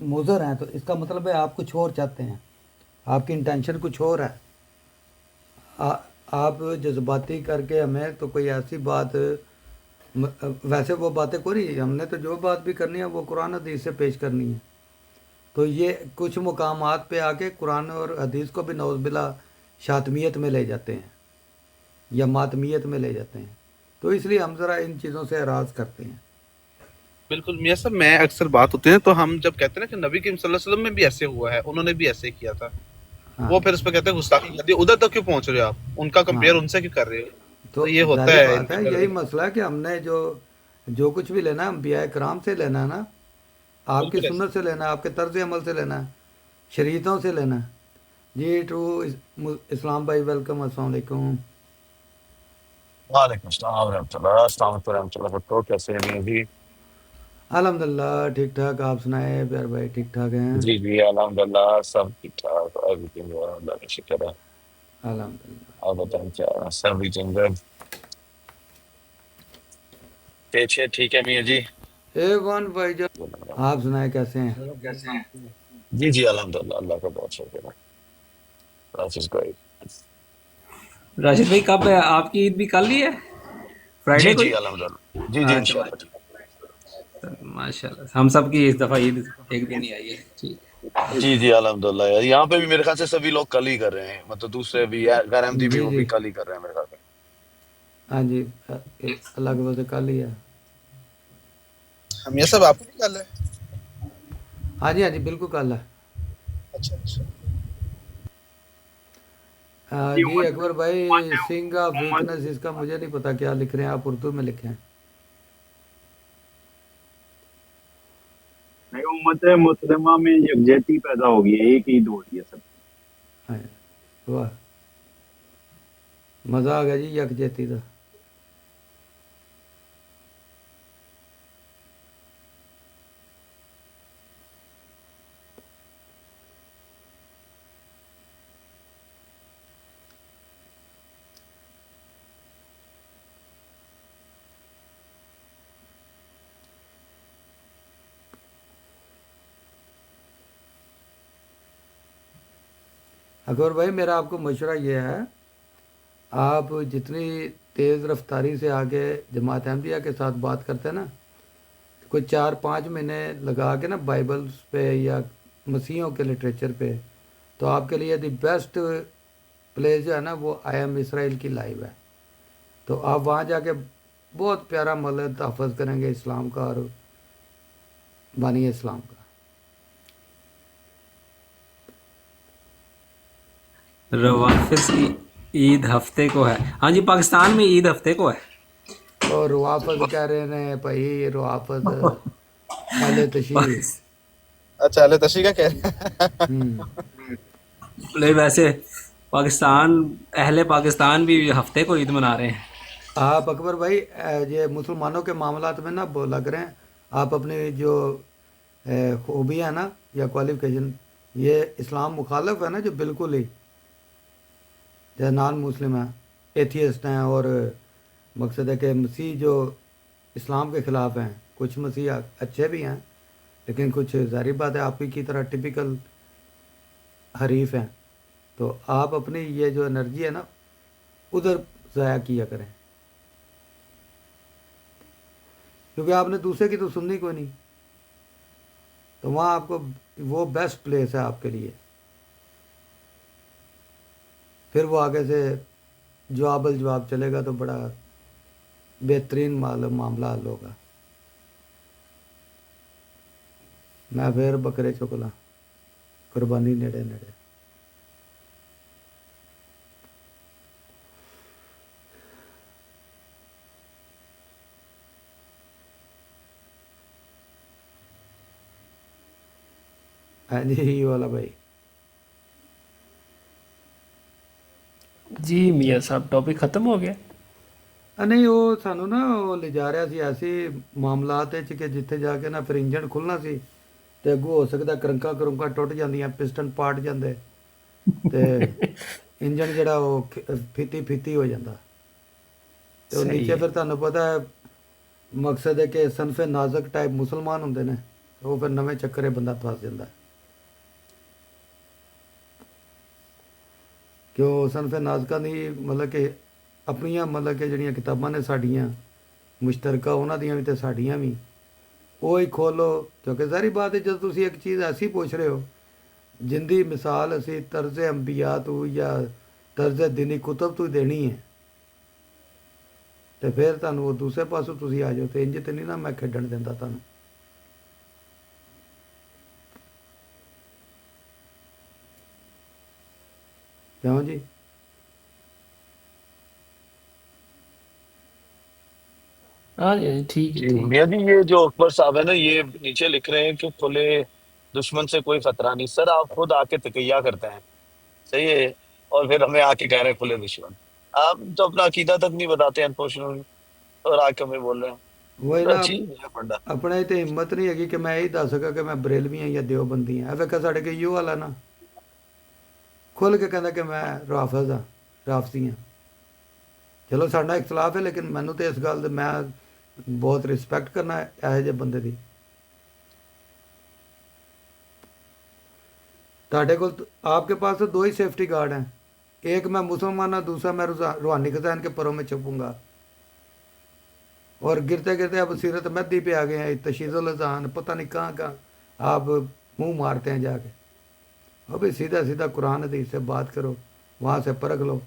مضر ہیں تو اس کا مطلب ہے آپ کچھ اور چاہتے ہیں، آپ کی انٹینشن کچھ اور ہے۔ آپ جذباتی کر کے ہمیں تو کوئی ایسی بات، ویسے وہ باتیں کوئی نہیں، ہم نے تو جو بات بھی کرنی ہے وہ قرآن حدیث سے پیش کرنی ہے۔ تو یہ کچھ مقامات پہ آ کے قرآن اور حدیث کو بھی نعوذ باللہ شاطمیت میں لے جاتے ہیں یا ماتمیت میں لے جاتے ہیں، تو اس لیے ہم ذرا ان چیزوں سے اعراض کرتے ہیں۔ بالکل میاں صاحب، میں اکثر بات ہوتی ہے تو ہم جب کہتے ہیں نا کہ نبی کریم صلی اللہ علیہ وسلم میں بھی ایسے ہوا ہے، انہوں نے بھی ایسے کیا تھا، ہاں وہ پھر اس پہ کہتے ہیں گستاخی کر دی، ادھر تک کیوں پہنچ رہے ہو آپ، ان کا ہاں، کمپیئر ان سے کیوں کر رہے ہو؟ تو تو یہ ہوتا ظاہر ہے ان بات کے ہے، اندر۔ یہی مسئلہ ہے کہ ہم نے جو کچھ بھی لینا ہے انبیاء کرام سے لینا ہے نا، آپ کی بالکل ایسے۔ سنت سے لینا ہے، آپ کے طرز عمل سے لینا ہے، شریعتوں سے لینا ہے۔ جی ٹو اسلام بھائی ویلکم، السلام علیکم۔ وعلیکم السلام ورحمۃ اللہ، السلام علیکم ورحمۃ اللہ وبرکاتہ، کیسے ہیں میاں جی؟ الحمد للہ ٹھیک ٹھاک، آپ سنائیں پیار بھائی، ٹھیک ٹھاک ہیں؟ جی جی الحمد للہ سب ٹھیک ٹھاک، ایوریتھنگ اللہ کا شکر ہے۔ الحمد للہ۔ آپ بتائیں کیا سب گڈ؟ پیچھے ٹھیک ہے میاں جی؟ ون بھائی جان، آپ سنائیں کیسے ہیں؟ جی جی الحمد للہ اللہ کا بہت شکر ہے، life is great۔ راشد بھائی کب ہے آپ کی عید بھی کل ہی ہے، جی فرائیڈے کو ہی؟ جی الحمد للہ، جی جی اچھا انشاءاللہ۔ ماشاء اللہ، ہم سب کی اس دفعہ عید ایک دن ہی آئی ہے، ٹھیک ہے۔ جی جی الحمد للہ، یہاں پہ بھی میرے خیال سے سبھی لوگ کل ہی کر رہے ہیں، مطلب دوسرے بھی غیر احمدی بھی جی وہ جی، بھی کل ہی کر رہے ہیں میرے خیال سے۔ ہاں جی، اللہ کے فضل سے کل ہی ہے۔ میاں صاحب آپ کو بھی کل ہے؟ ہاں جی، ہاں جی، بالکل کل ہے۔ اچھا اچھا۔ جی اکبر بھائی، سنگ آف ویکنس اس کا مجھے نہیں پتا کیا لکھ رہے ہیں آپ، اردو میں لکھیں۔ نہیں، امت مسلمہ میں یکجہتی پیدا ہوگی، ایک عید ہو رہی ہے سب۔ ہاں، واہ، مزہ آ گیا جی یکجہتی کا۔ اکبر بھائی میرا آپ کو مشورہ یہ ہے، آپ جتنی تیز رفتاری سے آگے جماعت احمدیہ کے ساتھ بات کرتے ہیں نا، کوئی 4-5 مہینے لگا کے نا بائبلز پہ یا مسیحوں کے لٹریچر پہ، تو آپ کے لیے دی بیسٹ پلیس جو ہے نا وہ آئی ایم اسرائیل کی لائیو ہے. تو آپ وہاں جا کے بہت پیارا ملک تحفظ کریں گے اسلام کا اور بانی اسلام کا. روافظ کی عید ہفتے کو ہے. ہاں جی، پاکستان میں عید ہفتے کو ہے. اور روافظ کہہ رہے ہیں بھائی، روافظ اہل تشیع. اچھا اہل تشیع کا کہہ رہے ہیں. نہیں، ویسے پاکستان، اہل پاکستان بھی ہفتے کو عید منا رہے ہیں. آپ اکبر بھائی یہ مسلمانوں کے معاملات میں نہ بولا کریں. آپ اپنی جو خوبی ہے نا یا کوالیفیکیشن، یہ اسلام مخالف ہے نا جو بالکل ہی جو نان مسلم ہیں، ایتھیسٹ ہیں، اور مقصد ہے کہ مسیح جو اسلام کے خلاف ہیں. کچھ مسیح اچھے بھی ہیں لیکن کچھ ظاہری بات ہے آپ ہی کی طرح ٹپیکل حریف ہیں. تو آپ اپنی یہ جو انرجی ہے نا ادھر ضائع کیا کریں، کیونکہ آپ نے دوسرے کی تو سننی کوئی نہیں. تو وہاں آپ کو وہ بیسٹ پلیس ہے آپ کے لیے. پھر وہ آگے سے جواب الجواب چلے گا تو بڑا بہترین معاملہ حل ہوگا. میں پھر بکرے چکلا قربانی نیڑے نیڑے. ہاں جی یہ والا بھائی. جی میاں صاحب ٹاپک ختم ہو گیا. نہیں وہ سانو نا وہ لے جا رہا سی ایسی معاملات کہ جتھے جا کے نا پھر انجن کھلنا سی تے اگوں ہو سکتا کرنکا کرنکا ٹوٹ جاندیاں، پسٹن پاٹ جاندے تے انجن جڑا وہ پھیتی پھیتی ہو جاتا. تو صحیح نیچے ہے. پھر تمہیں پتہ ہے مقصد ہے کہ صنف نازک ٹائپ مسلمان ہوندے نے، وہ پھر نویں چکرے بندہ پھس جاتا ہے. کہ وہ صنف نازکہ دی مطلب کہ اپنیاں مطلب کہ جڑیاں کتاباں نے ساڈیاں مشترکہ انہاں دیاں بھی تے ساڈیاں بھی وہی کھولو. کیونکہ ظاہری بات ہے جب تسی ایک چیز ایسی پوچھ رہے ہو جن دی مثال اسی طرز انبیاء تو یا طرز دینی کتب تو دینی ہے، تو پھر تمہیں وہ دوسرے پاسوں تسی آ جاؤ. تو انج تے نہیں نا میں کھیڈن دینا تمہیں. کیوں جی؟ ہاں جی ٹھیک ہے جی ٹھیک. میاں جی، یہ جو اکبر صاحب ہے نا، یہ نیچے لکھ رہے ہیں کہ کھلے دشمن سے کوئی خطرہ نہیں. سر آپ خود آ کے تقیہ کرتے ہیں، صحیح ہے، اور پھر ہمیں آ کے کہہ رہے ہیں کھلے دشمن. آپ تو اپنا عقیدہ تک نہیں بتاتے انفارچونیٹلی، اور آ کے ہمیں بول رہے ہیں. وہی بڑا نا اچھی ہے پڑھنا. اپنے تے ہمت نہیں ہے کہ میں یہی دس سکا کہ میں بریلوی ہوں یا دیوبندی ہوں. ایسا ساڑھے کہ یو والا نا کھل کے کہنا کہ میں رافض ہاں، رافضی ہوں. چلو ساڈا اختلاف ہے لیکن مینوں تو اس گل میں بہت رسپیکٹ کرنا ایہے جے بندے دی. تہاڈے کول آپ کے پاس تو دو ہی سیفٹی گارڈ ہیں، ایک میں مسلمان ہوں، دوسرا میں روحانی خزائن کے پروں میں چھپوں گا. اور گرتے گرتے اب سیرت مہدی پہ آ گئے ہیں، تشہیر الاذان، پتہ نہیں کہاں کہاں آپ منہ مارتے ہیں جا کے. اور بھی سیدھا سیدھا قرآن حدیث سے بات کرو، وہاں سے پرکھ لو.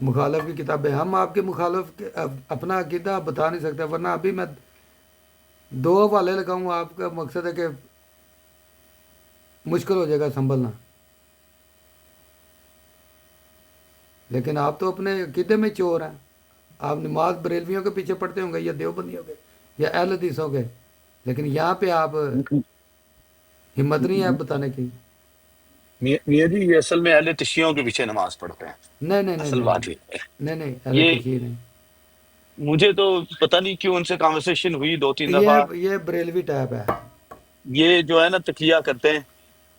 مخالف کی کتابیں ہم آپ کے مخالف کے اپنا عقیدہ بتا نہیں سکتے، ورنہ ابھی میں 2 حوالے لگاؤں. آپ کا مقصد ہے کہ مشکل ہو جائے گا سنبھلنا. لیکن آپ تو اپنے عقیدے میں چور ہیں. آپ نماز بریلویوں کے پیچھے پڑھتے ہوں گے یا دیوبندیوں کے یا اہل حدیثوں کے، لیکن یہاں پہ آپ ہمت نہیں ہے بتانے کی. میاں جی یہ اصل میں اہل تشیعوں کے پیچھے نماز پڑھتے ہیں. نہیں نہیں نہیں اصل نہیں بات نہیں یہ ہے. نہیں نہیں اہل یہ تشیع نہیں. مجھے تو پتہ نہیں کیوں ان سے کانورسیشن ہوئی 2-3 دفعہ. یہ بریلوی ٹائپ ہے. یہ جو ہے نا تقیہ کرتے ہیں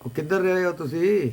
ਉਹ ਕਿੱਧਰ ਰਹੇ ਹੋ ਤੁਸੀਂ?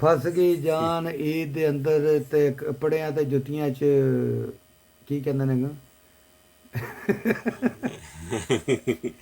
ਫਸ ਗਈ ਜਾਨ ਈਦ ਦੇ ਅੰਦਰ ਤੇ ਕੱਪੜਿਆਂ ਤੇ ਜੁੱਤੀਆਂ 'ਚ ਕੀ ਕਹਿੰਦੇ ਨੇ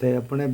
ਤੇ ਆਪਣੇ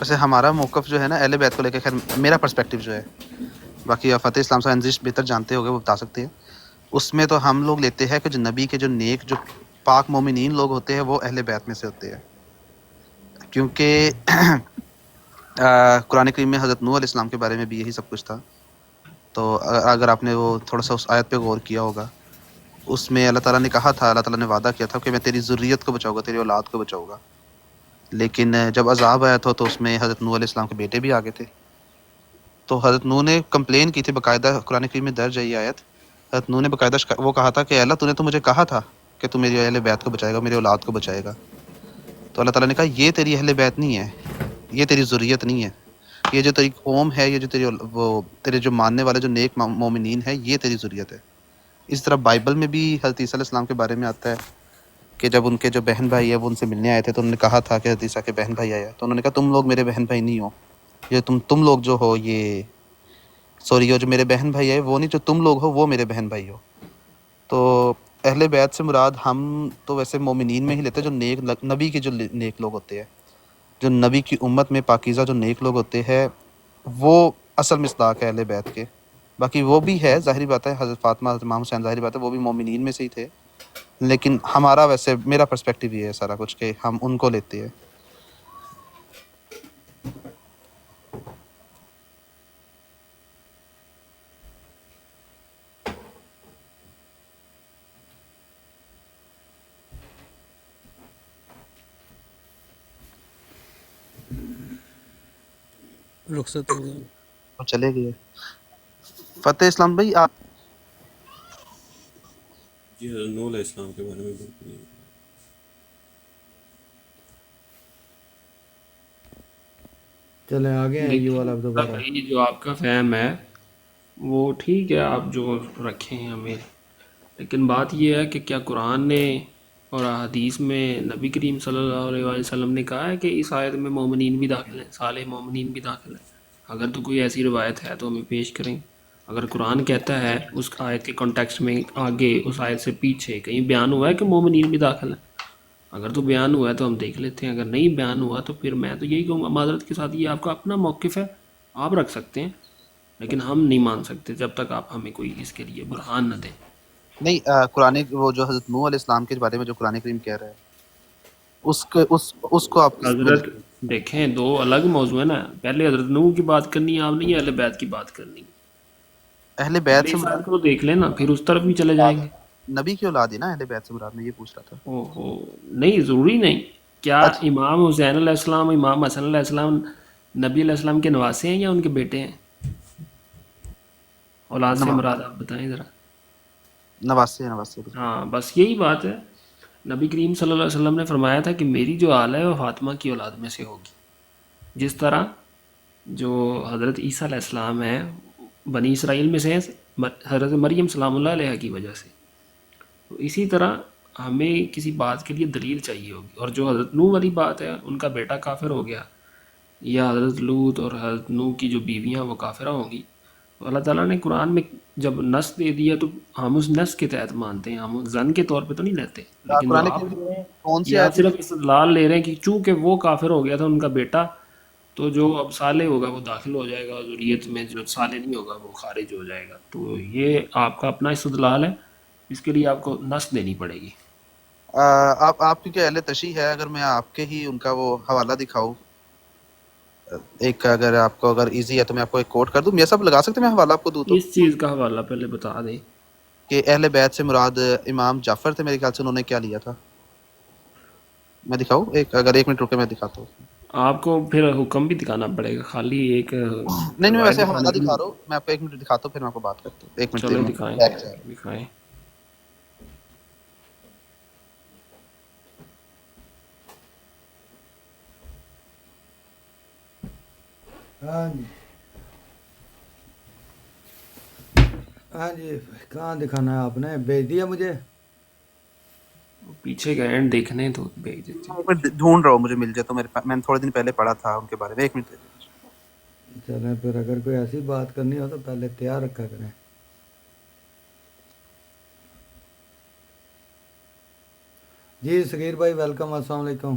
ویسے ہمارا موقف جو ہے نا اہل بیت کو لے کے، خیر میرا پرسپیکٹیو جو ہے، باقی آپ فتح اسلام صاحب انزش بہتر جانتے ہوگے، وہ بتا سکتے ہیں، اس میں تو ہم لوگ لیتے ہیں کہ جو نبی کے جو نیک جو پاک مومنین لوگ ہوتے ہیں وہ اہل بیت میں سے ہوتے ہیں، کیونکہ قرآن کریم میں حضرت نوح علیہ السلام کے بارے میں بھی یہی سب کچھ تھا. تو اگر آپ نے وہ تھوڑا سا اس آیت پہ غور کیا ہوگا، اس میں اللہ تعالیٰ نے کہا تھا، اللہ تعالیٰ نے وعدہ کیا تھا کہ میں تیری ذریت کو بچاؤں گا، تیری اولاد کو بچاؤں گا. لیکن جب عذاب آیا تھا تو اس میں حضرت نوح علیہ السلام کے بیٹے بھی آگے تھے. تو حضرت نوح نے کمپلین کی تھی، باقاعدہ قرآن کریم میں درج ہے یہ آیت. حضرت نوح نے باقاعدہ وہ کہا تھا کہ اللہ تو نے تو مجھے کہا تھا کہ تو میری اہل بیت کو بچائے گا، میری اولاد کو بچائے گا. تو اللہ تعالیٰ نے کہا یہ تیری اہل بیت نہیں ہے، یہ تیری ذریت نہیں ہے، یہ جو تیری قوم ہے، یہ جو تیری وہ تیرے جو ماننے والے جو نیک مومنین ہے، یہ تیری ذریت ہے. اس طرح بائبل میں بھی حضرت عیسیٰ علیہ السلام کے بارے میں آتا ہے کہ جب ان کے جو بہن بھائی ہے وہ ان سے ملنے آئے تھے تو انہوں نے کہا تھا کہ حضرت عیسیٰ کے بہن بھائی آیا، تو انہوں نے کہا تم لوگ میرے بہن بھائی نہیں ہو، یہ تم لوگ جو ہو، یہ سوری، جو میرے بہن بھائی ہے وہ نہیں، جو تم لوگ ہو وہ میرے بہن بھائی ہو. تو اہل بیت سے مراد ہم تو ویسے مومنین میں ہی لیتے ہیں جو نیک نبی کے جو نیک لوگ ہوتے ہیں، جو نبی کی امت میں پاکیزہ جو نیک لوگ ہوتے ہیں، وہ اصل مصداق ہے اہل بیت کے. باقی وہ بھی ہے، ظاہری بات ہے، حضرت فاطمہ، حضرت امام حسین، ظاہری بات ہے وہ بھی مومنین میں سے ہی تھے، لیکن ہمارا ویسے میرا پرسپیکٹیو یہ ہے سارا کچھ کہ ہم ان کو لیتے ہیں. رخصت ہو گئے. وہ چلے گئے. فتح اسلام بھائی آپ جی حضرت نوح علیہ السلام کے بارے میں بالکل نہیں. چلیں آگے ہیں یہ والا دیکھیں دوبارہ. بھائی، جو آپ کا فہم ہے وہ ٹھیک ہے، آپ جو رکھیں ہیں ہمیں، لیکن بات یہ ہے کہ کیا قرآن نے اور حدیث میں نبی کریم صلی اللہ علیہ وآلہ وسلم نے کہا ہے کہ اس آیت میں مومنین بھی داخل ہیں، صالح مومنین بھی داخل ہیں؟ اگر تو کوئی ایسی روایت ہے تو ہمیں پیش کریں. اگر قرآن کہتا ہے اس آیت کے کانٹیکسٹ میں آگے، اس آیت سے پیچھے کہیں بیان ہوا ہے کہ مومنین بھی داخل ہیں، اگر تو بیان ہوا ہے تو ہم دیکھ لیتے ہیں، اگر نہیں بیان ہوا تو پھر میں تو یہی کہوں گا معذرت کے ساتھ، یہ آپ کا اپنا موقف ہے، آپ رکھ سکتے ہیں، لیکن ہم نہیں مان سکتے جب تک آپ ہمیں کوئی اس کے لیے برہان نہ دیں. نہیں، قرآن وہ جو حضرت نوح علیہ السلام کے بارے میں جو قرآن کریم کہہ رہا ہے اس کو آپ کس میں حضرت دیکھیں، دو الگ موضوع ہیں نا، پہلے حضرت نوح کی بات کرنی ہے آپ نے، یا اہل بیت کی بات کرنی ہے؟ اہل بیت پہلے سے اس آیت مراد کو دیکھ لیں نا، پھر اس طرف بھی چلے جائیں گے. نبی کی اولاد ہے نا، اہل بیت سے مراد میں یہ پوچھ رہا تھا. اوہو، نہیں ضروری نہیں. کیا اچھا، امام حسین علیہ السلام، امام حسن علیہ السلام نبی علیہ السلام کے نواسے ہیں یا ان کے بیٹے ہیں؟ اولاد سے مراد آپ بتائیں ذرا. نواسے. ہاں بس یہی بات ہے. نبی کریم صلی اللہ علیہ وسلم نے فرمایا تھا کہ میری جو آل ہے وہ فاطمہ کی اولاد میں سے ہوگی، جس طرح جو حضرت عیسیٰ علیہ السلام ہیں بنی اسرائیل میں سے ہیں، حضرت مریم سلام اللہ علیہ کی وجہ سے. تو اسی طرح ہمیں کسی بات کے لیے دلیل چاہیے ہوگی. اور جو حضرت نوح والی بات ہے، ان کا بیٹا کافر ہو گیا، یا حضرت لوط اور حضرت نوح کی جو بیویاں وہ کافرہ ہوں گی، تو اللہ تعالیٰ نے قرآن میں جب نص دے دیا تو ہم اس نص کے تحت مانتے ہیں، ہم زن کے طور پہ تو نہیں لیتے. لیکن جو قرآن آپ کریم میں کون سی یا آیت صرف استدلال لے رہے ہیں کہ چونکہ وہ کافر ہو گیا تھا ان کا بیٹا، تو جو اب صالح ہوگا وہ داخل ہو جائے گا، ذریت میں جو صالح نہیں ہوگا وہ خارج ہو جائے گا. تو یہ آپ کا اپنا استدلال ہے، اس کے لیے آپ کو نص دینی پڑے گی. آپ کیونکہ اہل تشیع ہے، اگر میں آپ کے ہی ان کا وہ حوالہ دکھاؤں، ایک اگر آپ کو اگر ایزی ہے تو میں آپ کو ایک کوٹ کر دوں، یہ سب لگا سکتے ہیں، میں حوالہ آپ کو دوں تو، اس چیز کا حوالہ پہلے بتا دیں. کہ اہل بیت سے مراد امام جعفر تھے، میرے خیال سے انہوں نے کیا لیا تھا. میں دکھاؤں اگر 1 منٹ رکے میں دکھاتا ہوں. آپ کو پھر حکم بھی دکھانا پڑے گا، خالی ایک نہیں میں روایت ویسے حوالہ دکھانے سے دکھا رہا نہیں. ہوں، میں آپ کو 1 منٹ دکھاتا ہوں، پھر میں آپ کو بات کرتا ہوں. 1 منٹ چلو دے دکھائیں دیں. دکھائیں. ہاں جی، ہاں جی، کہاں دکھانا ہے آپ نے؟ بھیج دیا مجھے. پیچھے کا اینڈ دیکھنے تو بھیج دیتے. میں ڈھونڈ رہا ہوں، مجھے مل جائے تو میں نے تھوڑے دن پہلے پڑھا تھا ان کے بارے میں. 1 منٹ دے دیں. چلیں پھر اگر کوئی ایسی بات کرنی ہو تو پہلے تیار رکھا کریں. جی صغیر بھائی ویلکم، السلام علیکم.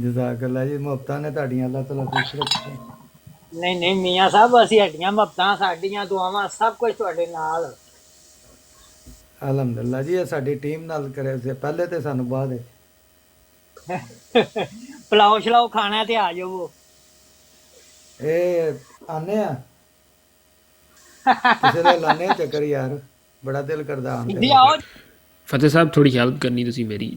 ਜਜ਼ਾਕੱਲਾ ਜੀ ਮੁਹੱਬਤਾਂ ਨੇ ਤੁਹਾਡੀਆਂ ਅੱਲਾਹ ਤਾਲਾ ਖੁਸ਼ ਰੱਖੇ ਨਹੀਂ ਨਹੀਂ ਮੀਆਂ ਸਾਹਿਬ ਅਸੀਂ ਹੱਡੀਆਂ ਮੱਤਾਂ ਸਾਡੀਆਂ ਦੁਆਵਾਂ ਸਭ ਕੁਝ ਤੁਹਾਡੇ ਨਾਲ ਅਲਹਮਦੁਲਿਲਾ ਜੀ ਇਹ ਸਾਡੀ ਟੀਮ ਨਾਲ ਕਰੇ ਸੇ ਪਹਿਲੇ ਤੇ ਸਾਨੂੰ ਬਾਅਦ ਹੈ ਪਲਾਓ ਛਲਾਓ ਖਾਣਾ ਤੇ ਆ ਜਾਵੋ ਇਹ ਆਨੇ ਆ ਕਿਸੇ ਦੇ ਲਾਣੇ ਆ ਚੱਕਰ ਯਾਰ ਬੜਾ ਦਿਲ ਕਰਦਾ ਆਉਣ ਜੀ ਤੇ ਆਓ ਫਤਿਹ ਸਾਹਿਬ ਥੋੜੀ ਹੈਲਪ ਕਰਨੀ ਤੁਸੀਂ ਮੇਰੀ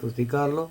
ਤੁਸੀਂ ਕਰ ਲਓ।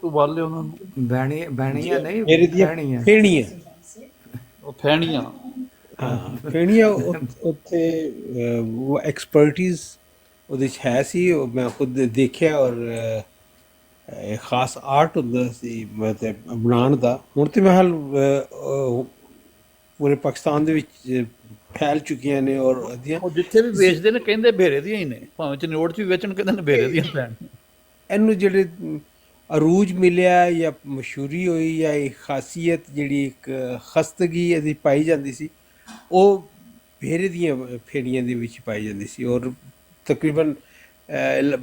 ਕੋਈ ਵਾਲੇ ਉਹਨਾਂ ਨੂੰ? ਬਹਿਣੀਆਂ ਨਹੀਂ, ਮੇਰੇ ਦੀਆਂ ਫਹਿਣੀਆਂ। ਫੇਣੀਆਂ, ਉਹ ਫਹਿਣੀਆਂ। ਹਾਂ ਫੇਣੀਆਂ ਉੱਥੇ ਉਹ ਐਕਸਪਰਟਿਜ਼ ਉਹਦੇ 'ਚ ਹੈ ਸੀ। ਉਹ ਮੈਂ ਖੁਦ ਦੇਖਿਆ, ਔਰ ਖਾਸ ਆਰਟ ਹੁੰਦਾ ਸੀ ਮਤਲਬ ਬਣਾਉਣ ਦਾ। ਹੁਣ ਤੇ ਮਹਿਲ ਪੂਰੇ ਪਾਕਿਸਤਾਨ ਦੇ ਵਿੱਚ ਫੈਲ ਚੁੱਕੀਆਂ ਨੇ, ਔਰ ਉਹਦੀਆਂ ਉਹ ਜਿੱਥੇ ਵੀ ਵੇਚਦੇ ਨੇ ਕਹਿੰਦੇ ਬੇਰੇ ਦੀਆਂ ਹੀ ਨੇ, ਭਾਵੇਂ ਚਨੋੜ 'ਚ ਵੀ ਵੇਚਣ ਕਹਿੰਦੇ ਨੇ ਬੇਰੇ ਦੀਆਂ ਫਹਿਣੀਆਂ। ਇਹਨੂੰ ਜਿਹੜੇ ਅਰੂਜ ਮਿਲਿਆ ਜਾਂ ਮਸ਼ਹੂਰੀ ਹੋਈ ਜਾਂ ਇਹ ਖਾਸੀਅਤ ਜਿਹੜੀ ਇੱਕ ਖਸਤਗੀ ਇਹਦੀ ਪਾਈ ਜਾਂਦੀ ਸੀ, ਉਹ ਬੇਰੇ ਦੀਆਂ ਫੇੜੀਆਂ ਦੇ ਵਿੱਚ ਪਾਈ ਜਾਂਦੀ ਸੀ, ਔਰ ਤਕਰੀਬਨ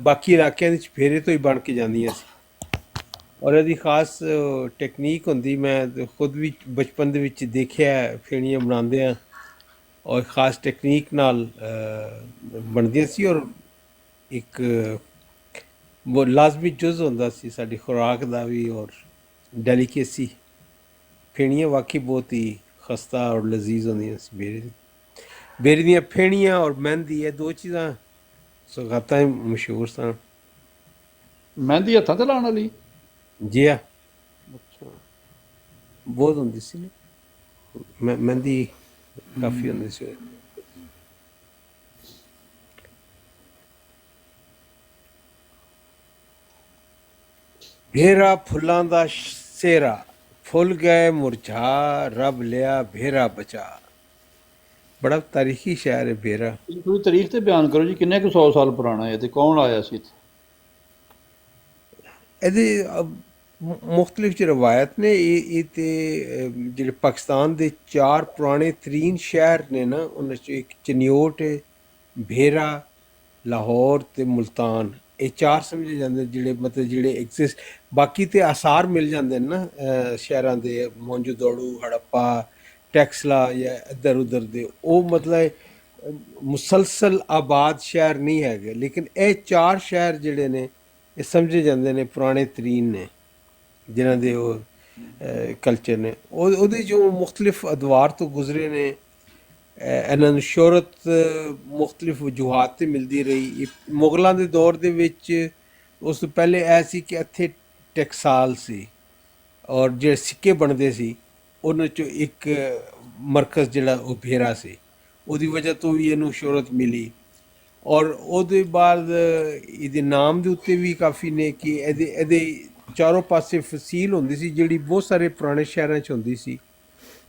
ਬਾਕੀ ਇਲਾਕਿਆਂ ਵਿੱਚ ਫੇਰੇ ਤੋਂ ਹੀ ਬਣ ਕੇ ਜਾਂਦੀਆਂ ਸੀ। ਔਰ ਇਹਦੀ ਖਾਸ ਟੈਕਨੀਕ ਹੁੰਦੀ, ਮੈਂ ਖੁਦ ਵੀ ਬਚਪਨ ਦੇ ਵਿੱਚ ਦੇਖਿਆ ਫੇੜੀਆਂ ਬਣਾਉਂਦੇ ਆ, ਔਰ ਖਾਸ ਟੈਕਨੀਕ ਨਾਲ ਬਣਦੀਆਂ ਸੀ, ਔਰ ਇੱਕ ਉਹ ਲਾਜ਼ਮੀ ਜੁਜ਼ ਹੁੰਦਾ ਸੀ ਸਾਡੀ ਖੁਰਾਕ ਦਾ ਵੀ, ਔਰ ਡੈਲੀਕੇਸੀ ਫੇਣੀਆਂ ਵਾਕਈ ਬਹੁਤ ਹੀ ਖਸਤਾ ਔਰ ਲਜ਼ੀਜ਼ ਹੁੰਦੀਆਂ ਸੀ ਬੇਰੇ ਦੀ। ਬੇਰੇ ਦੀਆਂ ਫੇਣੀਆਂ ਔਰ ਮਹਿੰਦੀ, ਇਹ ਦੋ ਚੀਜ਼ਾਂ ਸੌਗਾਤਾਂ ਹੀ ਮਸ਼ਹੂਰ ਸਨ। ਮਹਿੰਦੀ ਹੱਥਾਂ ਤੇ ਲਾਉਣ ਵਾਲੀ? ਜੀ ਆ, ਬਹੁਤ ਹੁੰਦੀ ਸੀ ਨਾ, ਮਹਿੰਦੀ ਕਾਫੀ ਹੁੰਦੀ ਸੀ। ਭੇਰਾ ਫੁੱਲਾਂ ਦਾ ਸੇਰਾ, ਫੁੱਲ ਗਏ ਮੁਰਝਾ, ਰੱਬ ਲਿਆ ਭੇਰਾ ਬਚਾ। ਬੜਾ ਤਾਰੀਖੀ ਸ਼ਾਇਰ ਹੈ ਭੇਰਾ। ਤੁਸੀਂ ਤਾਰੀਖ ਤੇ ਬਿਆਨ ਕਰੋ ਜੀ, ਕਿੰਨੇ ਕੁ 100 ਸਾਲ ਪੁਰਾਣਾ ਹੈ ਤੇ ਕੌਣ ਆਇਆ ਸੀ ਇੱਥੇ? ਇਹਦੇ ਮੁਖਤਲਿਫ ਚ ਰਵਾਇਤ ਨੇ। ਇਹ ਤੇ ਜਿਹੜੇ ਪਾਕਿਸਤਾਨ ਦੇ 4 ਪੁਰਾਣੇ ਤਰੀਨ ਸ਼ਹਿਰ ਨੇ ਨਾ, ਉਹਨਾਂ 'ਚੋਂ ਇੱਕ ਚਨਿਓਟ ਹੈ, ਭੇਰਾ, ਲਾਹੌਰ ਤੇ ਮੁਲਤਾਨ। ਇਹ 4 ਸਮਝੇ ਜਾਂਦੇ ਜਿਹੜੇ ਮਤਲਬ ਜਿਹੜੇ ਐਗਜ਼ਿਸਟ। ਬਾਕੀ ਤੇ ਆਸਾਰ ਮਿਲ ਜਾਂਦੇ ਨੇ ਨਾ ਸ਼ਹਿਰਾਂ ਦੇ, ਮੌਂਜੂਦੋੜੂ, ਹੜੱਪਾ, ਟੈਕਸਲਾ ਜਾਂ ਇੱਧਰ ਉੱਧਰ ਦੇ। ਉਹ ਮਤਲਬ ਮੁਸਲਸਲ ਆਬਾਦ ਸ਼ਹਿਰ ਨਹੀਂ ਹੈਗੇ, ਲੇਕਿਨ ਇਹ 4 ਸ਼ਹਿਰ ਜਿਹੜੇ ਨੇ ਇਹ ਸਮਝੇ ਜਾਂਦੇ ਨੇ ਪੁਰਾਣੇ ਤਰੀਨ ਨੇ, ਜਿਨ੍ਹਾਂ ਦੇ ਉਹ ਕਲਚਰ ਨੇ। ਉਹਦੇ ਜੋ ਮੁਖਤਲਿਫ ਅਦਵਾਰ ਤੋਂ ਗੁਜ਼ਰੇ ਨੇ, ਇਹਨਾਂ ਨੂੰ ਸ਼ੋਹਰਤ ਮੁਖਤਲਿਫ ਵਜੂਹਾਤ 'ਤੇ ਮਿਲਦੀ ਰਹੀ। ਮੁਗਲਾਂ ਦੇ ਦੌਰ ਦੇ ਵਿੱਚ ਉਸ ਤੋਂ ਪਹਿਲੇ ਇਹ ਸੀ ਕਿ ਇੱਥੇ ਟੈਕਸਾਲ ਸੀ, ਔਰ ਜਿਹੜੇ ਸਿੱਕੇ ਬਣਦੇ ਸੀ ਉਹਨਾਂ 'ਚੋਂ ਇੱਕ ਮਰਕਜ਼ ਜਿਹੜਾ ਉਹ ਭੇਰਾ ਸੀ। ਉਹਦੀ ਵਜ੍ਹਾ ਤੋਂ ਵੀ ਇਹਨੂੰ ਸ਼ੋਹਰਤ ਮਿਲੀ। ਔਰ ਉਹਦੇ ਬਾਅਦ ਇਹਦੇ ਨਾਮ ਦੇ ਉੱਤੇ ਵੀ ਕਾਫੀ ਨੇ ਕਿ ਇਹਦੇ ਚਾਰੋਂ ਪਾਸੇ ਫਸੀਲ ਹੁੰਦੀ ਸੀ ਜਿਹੜੀ ਬਹੁਤ ਸਾਰੇ ਪੁਰਾਣੇ ਸ਼ਹਿਰਾਂ 'ਚ ਹੁੰਦੀ ਸੀ,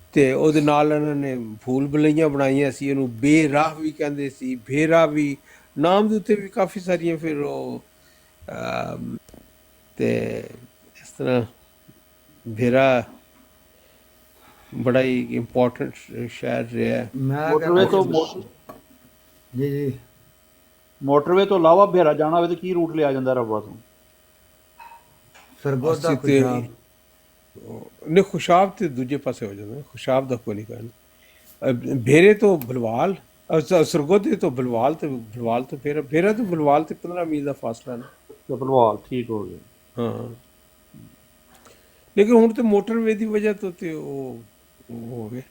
ਅਤੇ ਉਹਦੇ ਨਾਲ ਇਹਨਾਂ ਨੇ ਫੂਲ ਬਲਈਆਂ ਬਣਾਈਆਂ ਸੀ। ਉਹਨੂੰ ਬੇਰਾਹ ਵੀ ਕਹਿੰਦੇ ਸੀ, ਭੇਰਾ ਵੀ। ਨਾਮ ਦੇ ਉੱਤੇ ਵੀ ਕਾਫੀ ਸਾਰੀਆਂ ਫਿਰ ਉਹ ਅਤੇ ਇਸ ਤਰ੍ਹਾਂ ਭੇਰਾ ਬੜਾ ਹੀ ਇੰਪੋਰਟੈਂਟ ਸ਼ਹਿਰ ਰਿਹਾ। ਮੈਂ ਮੋਟਰਵੇ ਤੋਂ ਜੀ ਜੀ ਮੋਟਰਵੇ ਤੋਂ ਇਲਾਵਾ ਭੇਰਾ ਜਾਣਾ ਹੋਵੇ ਤਾਂ ਕੀ ਰੂਟ ਲਿਆ ਜਾਂਦਾ ਰਬਾ ਤੋਂ? ਸਰਗੋਦਾ ਅਸੀਂ ਖੁਸ਼ਾਬ। ਨਹੀਂ, ਖੁਸ਼ਾਬ ਤੇ ਦੂਜੇ ਪਾਸੇ ਹੋ ਜਾਂਦਾ, ਖੁਸ਼ਾਬ ਦਾ ਕੋਈ ਨਹੀਂ ਕਹਿਣਾ। ਭੇਰੇ ਤੋਂ ਬਲਵਾਲ, ਸਰਗੋਦੇ ਤੋਂ ਬਲਵਾਲ, ਤੇ ਬਲਵਾਲ ਤੋਂ ਭੇਰਾ ਤੋਂ ਬਲਵਾਲ ਤੇ 15 ਮੀਲ ਦਾ ਫਾਸਲਾ ਨਾ। ਬਲਵਾਲ ਠੀਕ ਹੋ ਗਿਆ। ਹਾਂ, ਲੇਕਿਨ ਹੁਣ ਤੇ ਮੋਟਰਵੇ ਦੀ ਵਜ੍ਹਾ ਤੋਂ ਤੇ ਉਹ ਹੋ ਗਏ।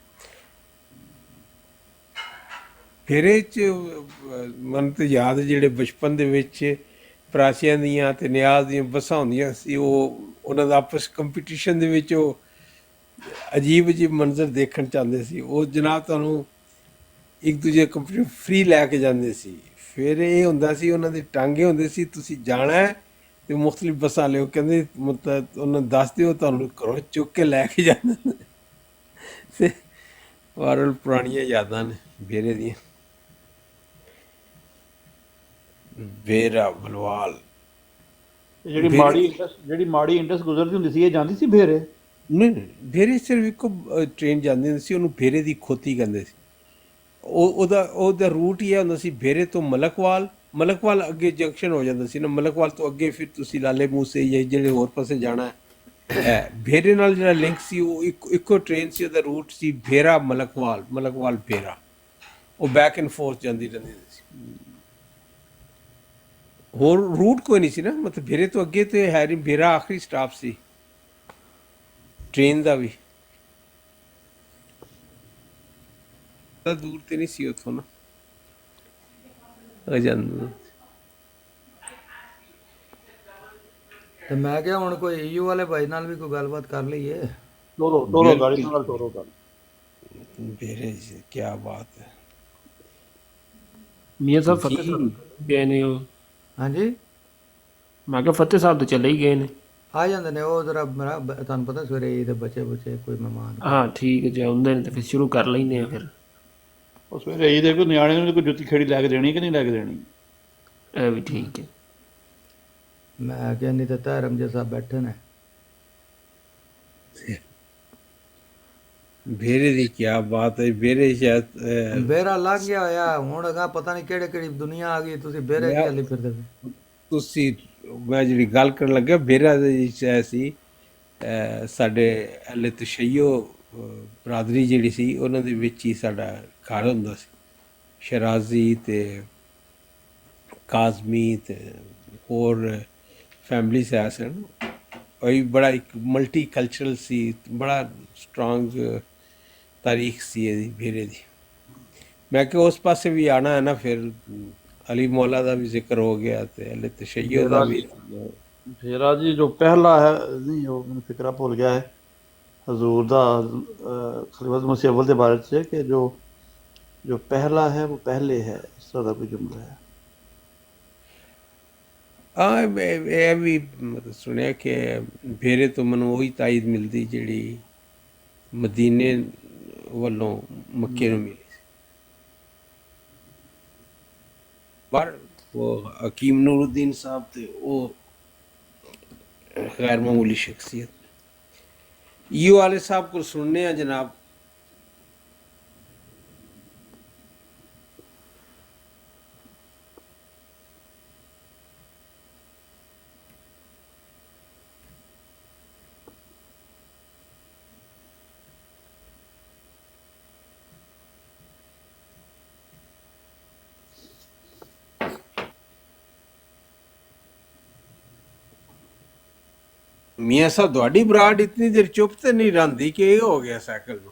ਭੇਰੇ 'ਚ ਮਨ ਤੇ ਯਾਦ ਜਿਹੜੇ ਬਚਪਨ ਦੇ ਵਿੱਚ ਪ੍ਰਾਚੀਆਂ ਦੀਆਂ ਤੇ ਨਿਆਜ਼ ਦੀਆਂ ਬੱਸਾਂ ਹੁੰਦੀਆਂ ਸੀ, ਉਹ ਉਹਨਾਂ ਦਾ ਆਪਸ ਕੰਪੀਟੀਸ਼ਨ ਦੇ ਵਿੱਚ ਉਹ ਅਜੀਬ ਮੰਜ਼ਰ ਦੇਖਣ ਚਾਹੁੰਦੇ ਸੀ। ਉਹ ਜਨਾਬ ਤੁਹਾਨੂੰ ਇੱਕ ਦੂਜੇ ਕੰਪਨੀ ਫ੍ਰੀ ਲੈ ਕੇ ਜਾਂਦੇ ਸੀ। ਫਿਰ ਇਹ ਹੁੰਦਾ ਸੀ ਉਹਨਾਂ ਦੇ ਟਾਂਗੇ ਹੁੰਦੇ ਸੀ, ਤੁਸੀਂ ਜਾਣਾ ਹੈ ਅਤੇ ਮੁਖਤਲਿਫ ਬੱਸਾਂ ਲਿਓ, ਕਹਿੰਦੇ ਮਤਲਬ ਉਹਨਾਂ ਨੂੰ ਦੱਸ ਦਿਓ, ਤੁਹਾਨੂੰ ਘਰੋਂ ਚੁੱਕ ਕੇ ਲੈ ਕੇ ਜਾਂਦੇ। ਅਤੇ ਵਾਰਲ ਪੁਰਾਣੀਆਂ ਯਾਦਾਂ ਨੇ ਭੇਰੇ ਦੀਆਂ। ਭੇਰਾ, ਬਲਵਾਲ। ਜਿਹੜੀ ਮਾੜੀ ਇੰਡਸ ਗੁਜ਼ਰਦੀ ਹੁੰਦੀ ਸੀ, ਇਹ ਜਾਂਦੀ ਸੀ ਭੇਰੇ? ਨਹੀਂ, ਭੇਰੇ ਸਿਰਫ ਇੱਕੋ ਟ੍ਰੇਨ ਜਾਂਦੀ ਹੁੰਦੀ ਸੀ, ਉਹਨੂੰ ਭੇਰੇ ਦੀ ਖੋਤੀ ਕਹਿੰਦੇ ਸੀ। ਉਹਦਾ ਰੂਟ ਹੀ ਇਹ ਹੁੰਦਾ ਸੀ, ਭੇਰੇ ਤੋਂ ਮਲਕਵਾਲ ਅੱਗੇ ਜੰਕਸ਼ਨ ਹੋ ਜਾਂਦਾ ਸੀ ਨਾ। ਮਲਕਵਾਲ ਤੋਂ ਅੱਗੇ ਫਿਰ ਤੁਸੀਂ ਲਾਲੇ ਮੂਸੇ ਜਾਂ ਜਿਹੜੇ ਹੋਰ ਪਾਸੇ ਜਾਣਾ ਹੈ। ਭੇਰੇ ਨਾਲ ਜਿਹੜਾ ਲਿੰਕ ਸੀ ਉਹ ਇੱਕੋ ਟ੍ਰੇਨ ਸੀ, ਉਹਦਾ ਰੂਟ ਸੀ ਭੇਰਾ ਮਲਕਵਾਲ ਭੇਰਾ। ਉਹ ਬੈਕ ਐਂਡ ਫੋਰਥ ਜਾਂਦੀ ਰਹਿੰਦੀ ਸੀ, ਹੋਰ ਰੂਟ ਕੋਈ ਨਹੀਂ ਸੀ ਨਾ। ਮਤਲਬ ਭੇਰੇ ਤੋਂ ਅੱਗੇ ਤੇ ਹੈ ਨਹੀਂ, ਭੇਰਾ ਆਖਰੀ ਸਟਾਪ ਸੀ ਟ੍ਰੇਨ ਦਾ ਵੀ। ਦੂਰ ਤੇ ਨਹੀਂ ਸੀ ਉੱਥੋਂ ਨਾ ਜਾਂਦਾ। ਤੇ ਮੈਂ ਕਿਹਾ ਹੁਣ ਕੋਈ EU ਵਾਲੇ ਭਾਈ ਨਾਲ ਵੀ ਕੋਈ ਗੱਲਬਾਤ ਕਰ ਲਈਏ। ਟੋਰੋ ਗਾੜੀ ਨਾਲ ਟੋਰੋ ਗੱਲ। ਭੇਰੇ ਕੀ ਬਾਤ ਹੈ। ਮੀਆਂ ਸਾਹਿਬ ਫਤਿਹ ਸਾਹਿਬ ਗਏ ਨੇ ਉਹ? ਹਾਂਜੀ, ਮੈਂ ਕਿਹਾ ਫਤਿਹ ਸਾਹਿਬ ਤਾਂ ਚਲੇ ਹੀ ਗਏ ਨੇ। ਆ ਜਾਂਦੇ ਨੇ ਉਹ ਜ਼ਰਾ ਮੇਰਾ ਤੁਹਾਨੂੰ ਪਤਾ ਸਵੇਰੇ ਇਹਦੇ ਬੱਚੇ ਕੋਈ ਮਹਿਮਾਨ। ਹਾਂ ਠੀਕ ਹੈ, ਜੇ ਆਉਂਦੇ ਨੇ ਤਾਂ ਫਿਰ ਸ਼ੁਰੂ ਕਰ ਲੈਂਦੇ ਆ। ਫਿਰ ਉਹ ਸਵੇਰੇ ਇਹੀ ਦੇ ਕੋਈ ਨਿਆਣੇ ਨੂੰ ਕੋਈ ਜੁੱਤੀ ਖੇੜੀ ਲੈ ਕੇ ਦੇਣੀ ਕਿ ਨਹੀਂ ਲੈ ਕੇ ਦੇਣੀ? ਇਹ ਵੀ ਠੀਕ ਹੈ। ਮੈਂ ਕਿਹਾ ਨਹੀਂ ਤਾਂ ਧਰਮ ਸਾਹਿਬ ਬੈਠੇ ਨੇ। ਭੇਰੇ ਦੀ ਕੀ ਬਾਤ ਹੈ। ਭੇਰੇ ਸ਼ਾਇਦ ਬੇਰਾ ਲੱਗ ਗਿਆ ਹੋਇਆ ਹੁਣ, ਅਗਾ ਪਤਾ ਨਹੀਂ ਕਿਹੜੀ ਦੁਨੀਆ ਆ ਗਈ, ਤੁਸੀਂ ਬੇਰੇ ਕੀ ਹਾਲੀ ਫਿਰਦੇ ਪਏ। ਤੁਸੀਂ ਮੈਂ ਜਿਹੜੀ ਗੱਲ ਕਰਨ ਲੱਗਾ ਭੇਰਾ ਦੇ ਵਿੱਚ ਸੀ, ਸਾਡੇ ਅਹਿਲੇ ਤਸ਼ੱਯੁ ਬਰਾਦਰੀ ਜਿਹੜੀ ਸੀ ਉਹਨਾਂ ਦੇ ਵਿੱਚ ਹੀ ਸਾਡਾ ਘਰ ਹੁੰਦਾ ਸੀ। ਸ਼ਰਾਜ਼ੀ ਅਤੇ ਕਾਜ਼ਮੀ ਅਤੇ ਹੋਰ ਫੈਮਲੀਜ਼ ਹੈ ਸਨ, اور یہ بڑا ایک ملٹی کلچرل سی بڑا سٹرانگ تاریخ سی ہے بھیرے دی. میں کہ اس پاسے بھی آنا ہے نا پھر علی مولا دا بھی ذکر ہو گیا تے اہل تشیع دا بھی. پھیرا جی جو پہلا ہے نہیں وہ میں فکرہ بھول گیا ہے حضور دا خلیفہ مسیح اول دے بارے سے کہ جو پہلا ہے وہ پہلے ہے، اس طرح کا کوئی جملہ ہے. ہاں یہ بھی سنیا کہ بھیرے تو منو وہی تائید ملتی جڑی مدینے والوں مکے نو ملی سی. پر وہ حکیم نور الدین صاحب تھے وہ غیر معمولی شخصیت. ایو والے صاحب کو سننے ہیں جناب. میاں صاحب تہاڈی براڈ اتنی دیر چپ تے نہیں رہندی کہ یہ ہو گیا سائیکل نو.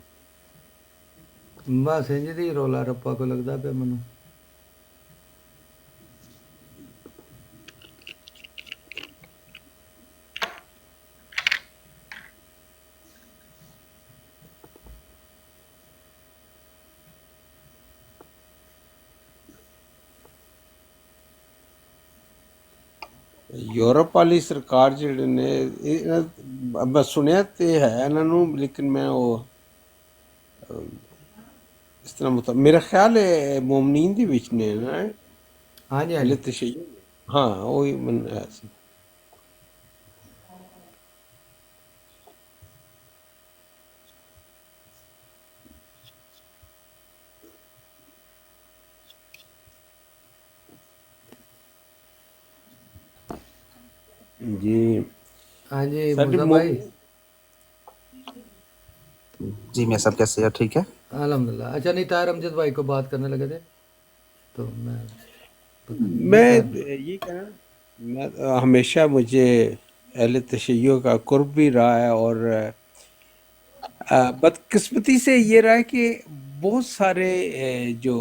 بس انج دی رولا رپا کو لگدا پیا مینوں. یورپ والی سرکار جڑے نے میں سنیا تے ہے انہاں نو لیکن میں وہ اس طرح میرا خیال ہے مومنین دی وچ نے نا ہاں جی ہاں اہل جی. تشیع. ہاں وہی من ہے سی. جی ہاں جی ساڈے موسیٰ بھائی. جی میں سب کیسے ہیں؟ ٹھیک ہے. الحمدللہ. اچھا نہیں طاہر امجد بھائی کو بات کرنے لگے تھے تو میں پتہ نہیں میں طاہر. یہ کہنا میں ہمیشہ مجھے اہل تشیع کا قرب بھی رہا ہے اور بدقسمتی سے یہ رہا ہے کہ بہت سارے جو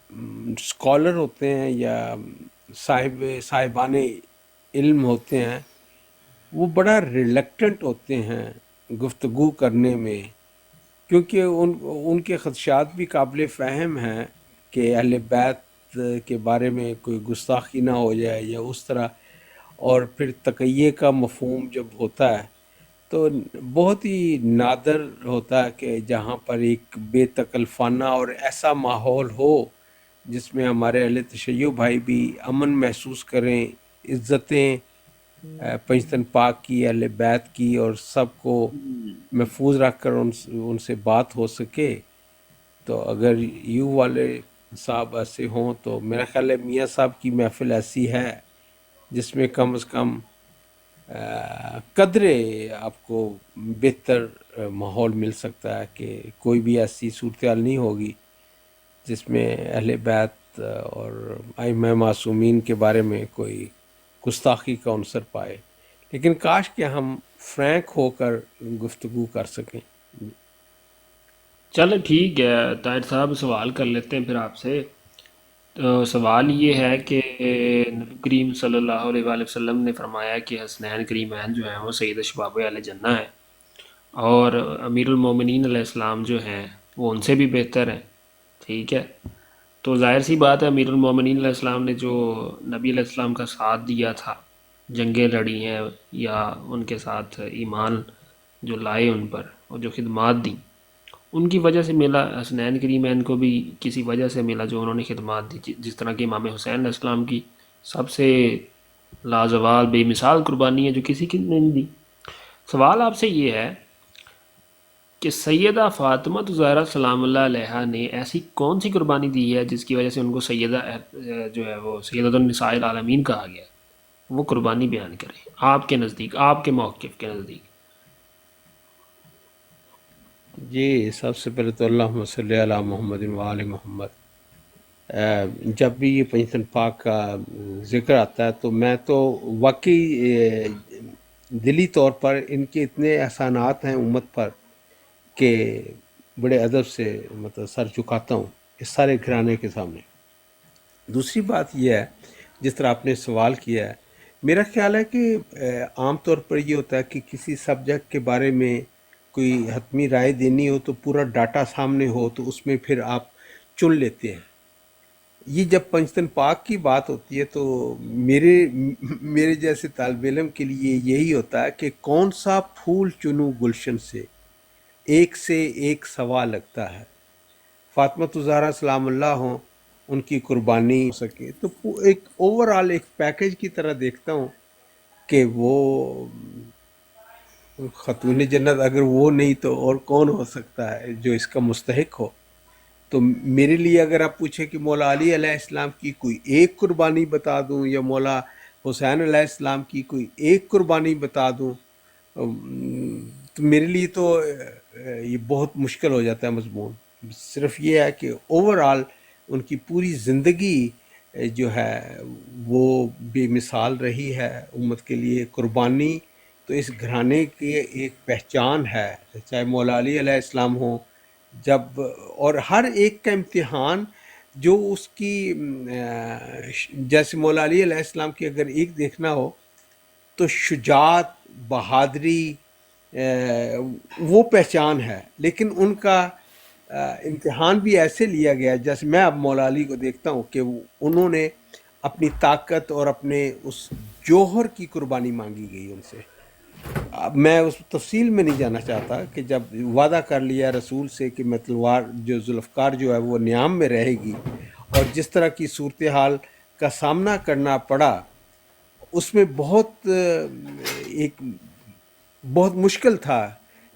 اسکالر ہوتے ہیں یا صاحبان علم ہوتے ہیں وہ بڑا ریلیکٹنٹ ہوتے ہیں گفتگو کرنے میں، کیونکہ ان کے خدشات بھی قابل فہم ہیں کہ اہل بیت کے بارے میں کوئی گستاخی نہ ہو جائے یا اس طرح. اور پھر تقیے کا مفہوم جب ہوتا ہے تو بہت ہی نادر ہوتا ہے کہ جہاں پر ایک بے تکلفانہ اور ایسا ماحول ہو جس میں ہمارے اہل تشیع بھائی بھی امن محسوس کریں، عزتیں پنجتن پاک کی، اہل بیت کی، اور سب کو محفوظ رکھ کر ان سے بات ہو سکے. تو اگر یو والے صاحب ایسے ہوں تو میرا خیال ہے میاں صاحب کی محفل ایسی ہے جس میں کم از کم قدرے آپ کو بہتر ماحول مل سکتا ہے کہ کوئی بھی ایسی صورتحال نہیں ہوگی جس میں اہل بیت اور ائمہ معصومین کے بارے میں کوئی گستاخی کا عنصر پائے. لیکن کاش کہ ہم فرینک ہو کر گفتگو کر سکیں. چلے ٹھیک ہے طاہر صاحب، سوال کر لیتے ہیں پھر آپ سے. تو سوال یہ ہے کہ نبی کریم صلی اللہ علیہ وآلہ وسلم نے فرمایا کہ حسنین کریمین جو ہیں وہ سید شباب اہل جنہ ہیں، اور امیر المومنین علیہ السلام جو ہیں وہ ان سے بھی بہتر ہیں. ٹھیک ہے، تو ظاہر سی بات ہے امیر المومنین علیہ السلام نے جو نبی علیہ السلام کا ساتھ دیا تھا، جنگیں لڑی ہیں یا ان کے ساتھ ایمان جو لائے ان پر اور جو خدمات دیں، ان کی وجہ سے ملا. حسنین کریمین کو بھی کسی وجہ سے ملا جو انہوں نے خدمات دی، جس طرح کہ امام حسین علیہ السلام کی سب سے لازوال بے مثال قربانی ہے جو کسی کی نہیں دی. سوال آپ سے یہ ہے کہ سیدہ فاطمہ زہرا سلام اللہ علیہا نے ایسی کون سی قربانی دی ہے جس کی وجہ سے ان کو سیدہ جو ہے وہ سیدۃ النساء العالمین کہا گیا؟ وہ قربانی بیان کریں آپ کے نزدیک، آپ کے موقف کے نزدیک. جی سب سے پہلے تو اللہم صلی علی محمد و آل محمد. جب بھی یہ پنجتن پاک کا ذکر آتا ہے تو میں تو واقعی دلی طور پر ان کے اتنے احسانات ہیں امت پر کہ بڑے ادب سے مطلب سر جھکاتا ہوں اس سارے گھرانے کے سامنے۔ دوسری بات یہ ہے جس طرح آپ نے سوال کیا ہے، میرا خیال ہے کہ عام طور پر یہ ہوتا ہے کہ کسی سبجیکٹ کے بارے میں کوئی حتمی رائے دینی ہو تو پورا ڈاٹا سامنے ہو تو اس میں پھر آپ چن لیتے ہیں۔ یہ جب پنجتن پاک کی بات ہوتی ہے تو میرے جیسے طالب علم کے لیے یہی ہوتا ہے کہ کون سا پھول چنوں گلشن سے ایک سوال لگتا ہے۔ فاطمہ زہرا سلام اللہ ہوں، ان کی قربانی ہو سکے تو ایک اوورآل ایک پیکج کی طرح دیکھتا ہوں کہ وہ خاتون جنت اگر وہ نہیں تو اور کون ہو سکتا ہے جو اس کا مستحق ہو۔ تو میرے لیے اگر آپ پوچھیں کہ مولا علی علیہ السلام کی کوئی ایک قربانی بتا دوں یا مولا حسین علیہ السلام کی کوئی ایک قربانی بتا دوں تو میرے لیے تو یہ بہت مشکل ہو جاتا ہے مضمون۔ صرف یہ ہے کہ اوورآل ان کی پوری زندگی جو ہے وہ بے مثال رہی ہے امت کے لیے، قربانی تو اس گھرانے کی ایک پہچان ہے، چاہے مولا علی علیہ السلام ہوں جب، اور ہر ایک کا امتحان جو اس کی جیسے مولا علی علیہ السلام کی اگر ایک دیکھنا ہو تو شجاعت، بہادری وہ پہچان ہے، لیکن ان کا امتحان بھی ایسے لیا گیا جیسے میں اب مولا علی کو دیکھتا ہوں کہ انہوں نے اپنی طاقت اور اپنے اس جوہر کی قربانی مانگی گئی ان سے۔ اب میں اس تفصیل میں نہیں جانا چاہتا کہ جب وعدہ کر لیا رسول سے کہ میں تلوار جو ذوالفقار جو ہے وہ نیام میں رہے گی، اور جس طرح کی صورتحال کا سامنا کرنا پڑا اس میں بہت مشکل تھا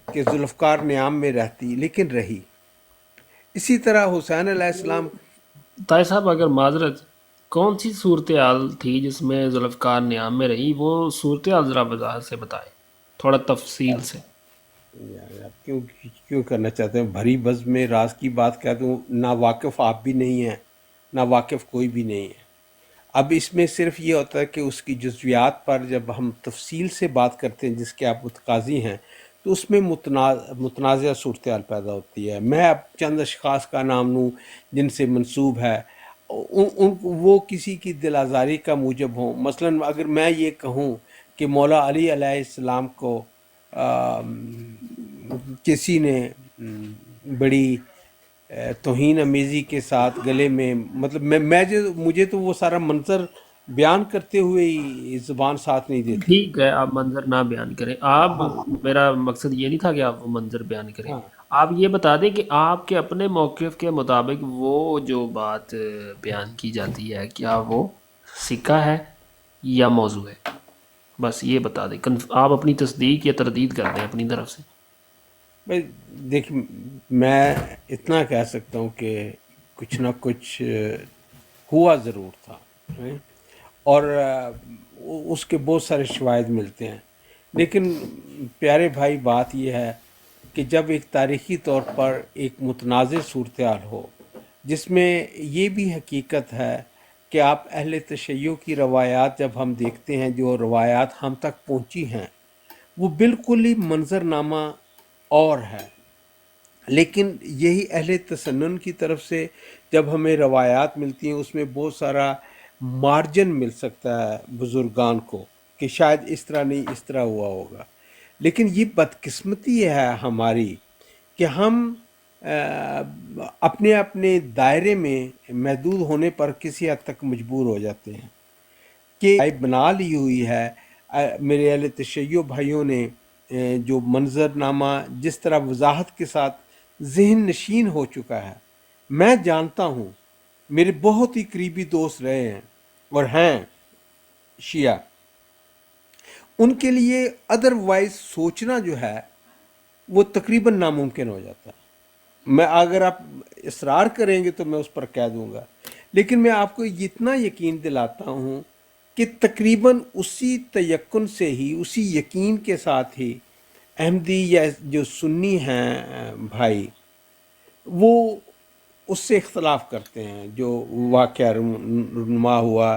کہ ذوالفقار نیام میں رہتی، لیکن رہی۔ اسی طرح حسین علیہ السلام۔ طاہر صاحب اگر معذرت، کون سی صورتحال تھی جس میں ذوالفقار نیام میں رہی؟ وہ صورتحال ذرا وضاحت سے بتائیں، تھوڑا تفصیل سے۔ یار آپ کیوں کرنا چاہتے ہیں بھری بز میں راز کی بات کہہ دوں؟ نا واقف آپ بھی نہیں ہیں، نا واقف کوئی بھی نہیں ہے۔ اب اس میں صرف یہ ہوتا ہے کہ اس کی جزویات پر جب ہم تفصیل سے بات کرتے ہیں جس کے آپ متقاضی ہیں تو اس میں متنازع صورتحال پیدا ہوتی ہے۔ میں اب چند اشخاص کا نام لوں جن سے منسوب ہے، وہ کسی کی دل آزاری کا موجب ہوں۔ مثلا اگر میں یہ کہوں کہ مولا علی علیہ السلام کو کسی نے بڑی توہین امیزی کے ساتھ گلے میں، مطلب مجھے تو وہ سارا منظر بیان کرتے ہوئے ہی زبان ساتھ نہیں دیتی۔ ٹھیک ہے، آپ منظر نہ بیان کریں، آپ، میرا مقصد یہ نہیں تھا کہ آپ وہ منظر بیان کریں۔ آپ یہ بتا دیں کہ آپ کے اپنے موقف کے مطابق وہ جو بات بیان کی جاتی ہے کیا وہ سکہ ہے یا موضوع ہے؟ بس یہ بتا دیں، آپ اپنی تصدیق یا تردید کر دیں اپنی طرف سے۔ بھائی دیکھیں، میں اتنا کہہ سکتا ہوں کہ کچھ نہ کچھ ہوا ضرور تھا، اور اس کے بہت سارے شواہد ملتے ہیں، لیکن پیارے بھائی بات یہ ہے کہ جب ایک تاریخی طور پر ایک متنازع صورتحال ہو جس میں یہ بھی حقیقت ہے کہ آپ اہل تشیع کی روایات جب ہم دیکھتے ہیں، جو روایات ہم تک پہنچی ہیں وہ بالکل ہی منظرنامہ اور ہے، لیکن یہی اہل تسنن کی طرف سے جب ہمیں روایات ملتی ہیں اس میں بہت سارا مارجن مل سکتا ہے بزرگان کو کہ شاید اس طرح نہیں اس طرح ہوا ہوگا، لیکن یہ بدقسمتی ہے ہماری کہ ہم اپنے دائرے میں محدود ہونے پر کسی حد تک مجبور ہو جاتے ہیں کہ بنا لی ہوئی ہے میرے اہل تشیع بھائیوں نے، جو منظرنامہ جس طرح وضاحت کے ساتھ ذہن نشین ہو چکا ہے۔ میں جانتا ہوں، میرے بہت ہی قریبی دوست رہے ہیں اور ہیں شیعہ، ان کے لیے ادروائز سوچنا جو ہے وہ تقریباً ناممکن ہو جاتا ہے۔ میں اگر آپ اصرار کریں گے تو میں اس پر کہہ دوں گا، لیکن میں آپ کو اتنا یقین دلاتا ہوں کہ تقریباً اسی تیقن سے ہی، اسی یقین کے ساتھ ہی احمدی یا جو سنی ہیں بھائی وہ اس سے اختلاف کرتے ہیں جو واقعہ رونما ہوا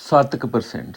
7%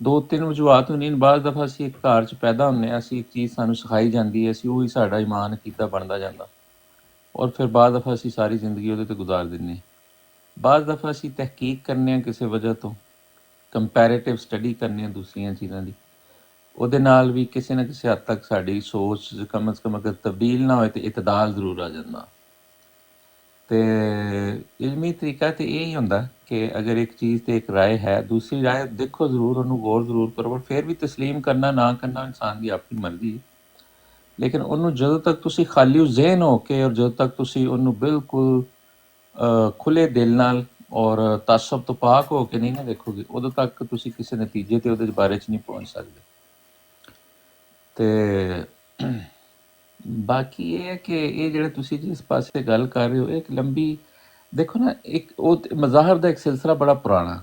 ਦੋ ਤਿੰਨ ਵਜੂਹਾਤ ਹੁੰਦੀਆਂ ਨੇ। ਬਾਜ਼ ਦਫਾ ਅਸੀਂ ਇੱਕ ਘਰ 'ਚ ਪੈਦਾ ਹੁੰਦੇ ਹਾਂ, ਅਸੀਂ ਇੱਕ ਚੀਜ਼ ਸਾਨੂੰ ਸਿਖਾਈ ਜਾਂਦੀ ਹੈ, ਅਸੀਂ ਉਹੀ ਸਾਡਾ ਈਮਾਨ ਅਕੀਦਾ ਬਣਦਾ ਜਾਂਦਾ, ਔਰ ਫਿਰ ਬਾਜ਼ ਦਫਾ ਅਸੀਂ ਸਾਰੀ ਜ਼ਿੰਦਗੀ ਉਹਦੇ 'ਤੇ ਗੁਜ਼ਾਰ ਦਿੰਦੇ ਹਾਂ। ਬਾਜ਼ ਦਫਾ ਅਸੀਂ ਤਹਿਕੀਕ ਕਰਨੇ ਹਾਂ ਕਿਸੇ ਵਜ੍ਹਾ ਤੋਂ, ਕੰਪੈਰੇਟਿਵ ਸਟੱਡੀ ਕਰਨੇ ਹਾਂ ਦੂਸਰੀਆਂ ਚੀਜ਼ਾਂ ਦੀ, ਉਹਦੇ ਨਾਲ ਵੀ ਕਿਸੇ ਨਾ ਕਿਸੇ ਹੱਦ ਤੱਕ ਸਾਡੀ ਸੋਚ ਕਮ ਅਜ਼ ਕਮ ਅਗਰ ਤਬਦੀਲ ਨਾ ਹੋਏ ਤਾਂ ਇਤਦਾਲ ਜ਼ਰੂਰ ਆ ਜਾਂਦਾ। ਤੇ ਇਲਮੀ ਤਰੀਕਾ ਤੇ ਇਹ ਹੀ ਹੁੰਦਾ ਕਿ ਅਗਰ ਇੱਕ ਚੀਜ਼ ਤੇ ਇੱਕ ਰਾਏ ਹੈ, ਦੂਸਰੀ ਰਾਏ ਦੇਖੋ ਜ਼ਰੂਰ, ਉਹਨੂੰ ਗੌਰ ਜ਼ਰੂਰ ਕਰੋ, ਪਰ ਫਿਰ ਵੀ ਤਸਲੀਮ ਕਰਨਾ ਨਾ ਕਰਨਾ ਇਨਸਾਨ ਦੀ ਆਪਣੀ ਮਰਜ਼ੀ ਹੈ। ਲੇਕਿਨ ਉਹਨੂੰ ਜਦੋਂ ਤੱਕ ਤੁਸੀਂ ਖਾਲੀ ਜ਼ਹਿਨ ਹੋ ਕੇ ਔਰ ਜਦੋਂ ਤੱਕ ਤੁਸੀਂ ਉਹਨੂੰ ਬਿਲਕੁਲ ਖੁੱਲੇ ਦਿਲ ਨਾਲ ਔਰ ਤਾਸਬ ਤੋਂ ਪਾਕ ਹੋ ਕੇ ਨਹੀਂ ਨਾ ਦੇਖੋਗੇ, ਉਦੋਂ ਤੱਕ ਤੁਸੀਂ ਕਿਸੇ ਨਤੀਜੇ ਤੇ ਉਹਦੇ ਬਾਰੇ 'ਚ ਨਹੀਂ ਪਹੁੰਚ ਸਕਦੇ। ਤੇ ਬਾਕੀ ਇਹ ਹੈ ਕਿ ਇਹ ਜਿਹੜੇ ਤੁਸੀਂ ਜਿਸ ਪਾਸੇ ਗੱਲ ਕਰ ਰਹੇ ਹੋ, ਇਹ ਇੱਕ ਲੰਬੀ ਦੇਖੋ ਨਾ, ਇੱਕ ਉਹ ਮਜ਼ਾਹਬ ਦਾ ਇੱਕ ਸਿਲਸਿਲਾ ਬੜਾ ਪੁਰਾਣਾ,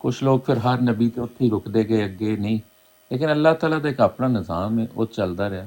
ਕੁਛ ਲੋਕ ਫਿਰ ਹਰ ਨਬੀ ਤੇ ਉੱਥੇ ਹੀ ਰੁਕਦੇ ਗਏ, ਅੱਗੇ ਨਹੀਂ, ਲੇਕਿਨ ਅੱਲਾਹ ਤਾਲਾ ਦਾ ਇੱਕ ਆਪਣਾ ਨਿਜ਼ਾਮ ਹੈ, ਉਹ ਚੱਲਦਾ ਰਿਹਾ।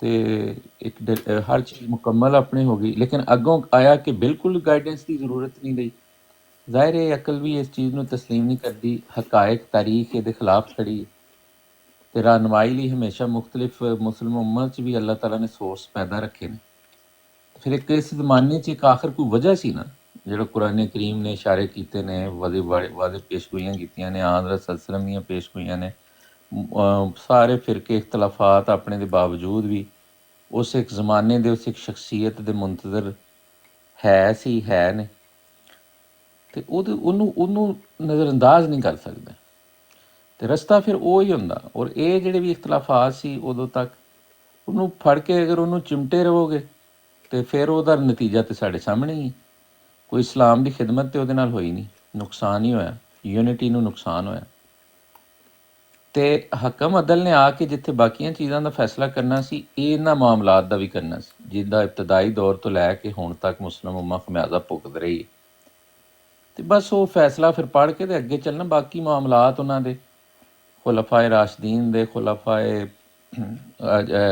ਤੇ ਇੱਕ ਹਰ ਚੀਜ਼ ਮੁਕੰਮਲ ਆਪਣੀ ਹੋ ਗਈ, ਲੇਕਿਨ ਅੱਗੋਂ ਆਇਆ ਕਿ ਬਿਲਕੁਲ ਗਾਈਡੈਂਸ ਦੀ ਜ਼ਰੂਰਤ ਨਹੀਂ ਰਹੀ। ظاہر ہے ਅਕਲ ਵੀ ਇਸ ਚੀਜ਼ ਨੂੰ ਤਸਲੀਮ ਨਹੀਂ ਕਰਦੀ, ਹਕਾਇਕ ਤਾਰੀਖ ਇਹਦੇ ਖਿਲਾਫ ਖੜੀ ਹੈ ਤੇ ਰਹਿਨਮਾਈ ਲਈ ਹਮੇਸ਼ਾ ਮੁਖਤਲਿਫ ਮੁਸਲਿਮ ਉਮਤ 'ਚ ਵੀ ਅੱਲਾਹ ਤਾਲਾ ਨੇ ਸੋਰਸ ਪੈਦਾ ਰੱਖੇ ਨੇ। ਫਿਰ ਇੱਕ ਇਸ ਜ਼ਮਾਨੇ 'ਚ ਇੱਕ ਆਖਰ ਕੋਈ ਵਜ੍ਹਾ ਸੀ ਨਾ, ਜਿਹੜਾ ਕੁਰਾਨ ਕਰੀਮ ਨੇ ਇਸ਼ਾਰੇ ਕੀਤੇ ਨੇ, ਵਾਜ਼ਿਬ ਪੇਸ਼ਗੋਈਆਂ ਕੀਤੀਆਂ ਨੇ, ਹਜ਼ਰਤ ਸੱਲੱਲਾਹੁ ਅਲੈਹਿ ਵਸੱਲਮ ਦੀਆਂ ਪੇਸ਼ਗੋਈਆਂ ਨੇ। ਸਾਰੇ ਫਿਰਕੇ ਇਖਤਲਾਫਾਤ ਆਪਣੇ ਦੇ ਬਾਵਜੂਦ ਵੀ ਉਸ ਇੱਕ ਜ਼ਮਾਨੇ ਦੇ ਉਸ ਇੱਕ ਸ਼ਖਸੀਅਤ ਦੇ ਮੁੰਤਜ਼ਰ ਹੈ ਨੇ, ਤੇ ਉਹਨੂੰ ਨਜ਼ਰਅੰਦਾਜ਼ ਨਹੀਂ ਕਰ ਸਕਦੇ। ਤੇ ਰਸਤਾ ਫਿਰ ਉਹ ਹੀ ਹੁੰਦਾ। ਔਰ ਇਹ ਜਿਹੜੇ ਵੀ ਇਖਤਲਾਫਾਤ ਸੀ ਉਦੋਂ ਤੱਕ, ਉਹਨੂੰ ਫੜ ਕੇ ਅਗਰ ਉਹਨੂੰ ਚਿਮਟੇ ਰਹੋਗੇ ਤੇ ਫਿਰ ਉਹਦਾ ਨਤੀਜਾ ਤੇ ਸਾਡੇ ਸਾਹਮਣੇ ਹੀ ਹੈ। ਕੋਈ ਇਸਲਾਮ ਦੀ ਖਿਦਮਤ ਤੇ ਉਹਦੇ ਨਾਲ ਹੋਈ ਨਹੀਂ, ਨੁਕਸਾਨ ਹੀ ਹੋਇਆ, ਯੂਨਿਟੀ ਨੂੰ ਨੁਕਸਾਨ ਹੋਇਆ। ਤੇ ਹਕਮ ਅਦਲ ਨੇ ਆ ਕੇ ਜਿੱਥੇ ਬਾਕੀਆਂ ਚੀਜ਼ਾਂ ਦਾ ਫੈਸਲਾ ਕਰਨਾ ਸੀ, ਇਹਨਾਂ ਮਾਮਲਾਤ ਦਾ ਵੀ ਕਰਨਾ ਸੀ, ਜਿੱਦਾਂ ਇਬਤਦਾਈ ਦੌਰ ਤੋਂ ਲੈ ਕੇ ਹੁਣ ਤੱਕ ਮੁਸਲਿਮ ਉਮਾ ਖਮਿਆਜ਼ਾ ਭੁਗਤ ਰਹੀ ਹੈ। ਤੇ ਬਸ ਉਹ ਫੈਸਲਾ ਫਿਰ ਪੜ੍ਹ ਕੇ ਤੇ ਅੱਗੇ ਚੱਲਣਾ। ਬਾਕੀ ਮਾਮਲਾਤ ਉਹਨਾਂ ਦੇ ਖੁਲਾਫਾਏ ਰਾਸ਼ਦੀਨ ਦੇ, ਖੁਲਾਫਾਏ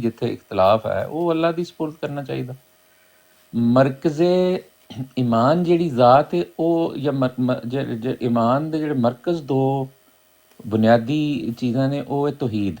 ਜਿੱਥੇ ਇਖਤਲਾਫ ਹੈ ਉਹ ਅੱਲਾਹ ਦੀ ਸਪੁਰਦ ਕਰਨਾ ਚਾਹੀਦਾ। ਮਰਕਜ਼ੇ ਈਮਾਨ ਜਿਹੜੀ ਜ਼ਾਤ ਹੈ ਉਹ, ਜਾਂ ਈਮਾਨ ਦੇ ਜਿਹੜੇ ਮਰਕਜ਼ ਦੋ ਬੁਨਿਆਦੀ ਚੀਜ਼ਾਂ ਨੇ, ਉਹ ਹੈ ਤੌਹੀਦ,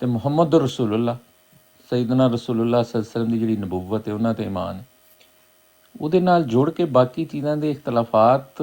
ਤੇ ਮੁਹੰਮਦ ਰਸੂਲullah, ਸੈਯਦਨਾ ਰਸੂਲullah ਸੱਲੱਲਾਹੁ ਅਲੈਹਿ ਵਸੱਲਮ ਦੀ ਜਿਹੜੀ ਨਬੂਵਤ ਹੈ ਉਹਨਾਂ ਤੇ ਈਮਾਨ ਹੈ। ਉਹਦੇ ਨਾਲ ਜੁੜ ਕੇ ਬਾਕੀ ਚੀਜ਼ਾਂ ਦੇ ਇਖਤਲਾਫਾਤ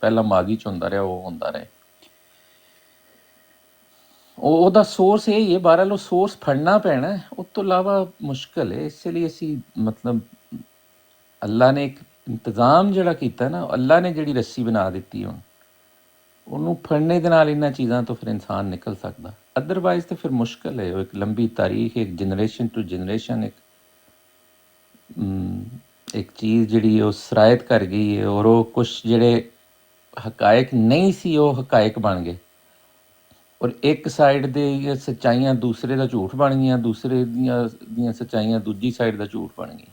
ਪਹਿਲਾਂ ਮਾਦੀ 'ਚ ਹੁੰਦਾ ਰਿਹਾ ਉਹ ਹੁੰਦਾ ਰਹੇ। ਉਹਦਾ ਸੋਰਸ ਇਹ ਹੀ ਹੈ, ਬਹਰਹਾਲ ਉਹ ਸੋਰਸ ਫੜਨਾ ਪੈਣਾ, ਉਸ ਤੋਂ ਇਲਾਵਾ ਮੁਸ਼ਕਿਲ ਹੈ। ਇਸ ਲਈ ਅਸੀਂ ਮਤਲਬ ਅੱਲਾ ਨੇ ਇੱਕ ਇੰਤਜ਼ਾਮ ਜਿਹੜਾ ਕੀਤਾ ਨਾ, ਅੱਲਾ ਨੇ ਜਿਹੜੀ ਰੱਸੀ ਬਣਾ ਦਿੱਤੀ ਹੁਣ, ਉਹਨੂੰ ਫੜਨੇ ਦੇ ਨਾਲ ਇਹਨਾਂ ਚੀਜ਼ਾਂ ਤੋਂ ਫਿਰ ਇਨਸਾਨ ਨਿਕਲ ਸਕਦਾ, ਅਦਰਵਾਈਜ਼ ਤਾਂ ਫਿਰ ਮੁਸ਼ਕਿਲ ਹੈ। ਉਹ ਇੱਕ ਲੰਬੀ ਤਾਰੀਖ, ਇੱਕ ਜਨਰੇਸ਼ਨ ਟੂ ਜਨਰੇਸ਼ਨ ਇੱਕ ਚੀਜ਼ ਜਿਹੜੀ ਉਹ ਸਰਾਇਤ ਕਰ ਗਈ ਹੈ, ਔਰ ਉਹ ਕੁਛ ਜਿਹੜੇ ਹਕਾਇਕ ਨਹੀਂ ਸੀ ਉਹ ਹਕਾਇਕ ਬਣ ਗਏ, ਔਰ ਇੱਕ ਸਾਈਡ ਦੇ ਸੱਚਾਈਆਂ ਦੂਸਰੇ ਦਾ ਝੂਠ ਬਣ ਗਈਆਂ, ਦੂਸਰੇ ਦੀਆਂ ਸੱਚਾਈਆਂ ਦੂਜੀ ਸਾਈਡ ਦਾ ਝੂਠ ਬਣ ਗਈਆਂ।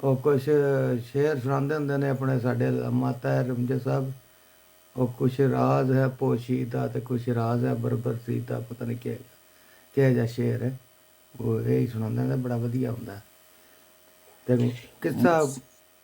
ਉਹ ਕੁਛ ਸ਼ੇਰ ਸੁਣਾਉਂਦੇ ਹੁੰਦੇ ਨੇ ਆਪਣੇ ਸਾਡੇ ਮਾਤਾ ਰਮਜੇ ਸਾਹਿਬ, ਉਹ ਕੁਛ ਰਾਜ਼ ਹੈ ਪੋਸ਼ੀਦਾ ਤੇ ਕੁਛ ਰਾਜ਼ ਹੈ ਬਰਬਰਸੀਦਾ, ਪਤਾ ਨਹੀਂ ਕਿਹੋ ਜਿਹਾ ਸ਼ੇਰ ਹੈ, ਉਹ ਇਹ ਹੀ ਸੁਣਾਉਂਦੇ ਨੇ, ਬੜਾ ਵਧੀਆ ਹੁੰਦਾ ਤੇ ਕਿੱਸਾ।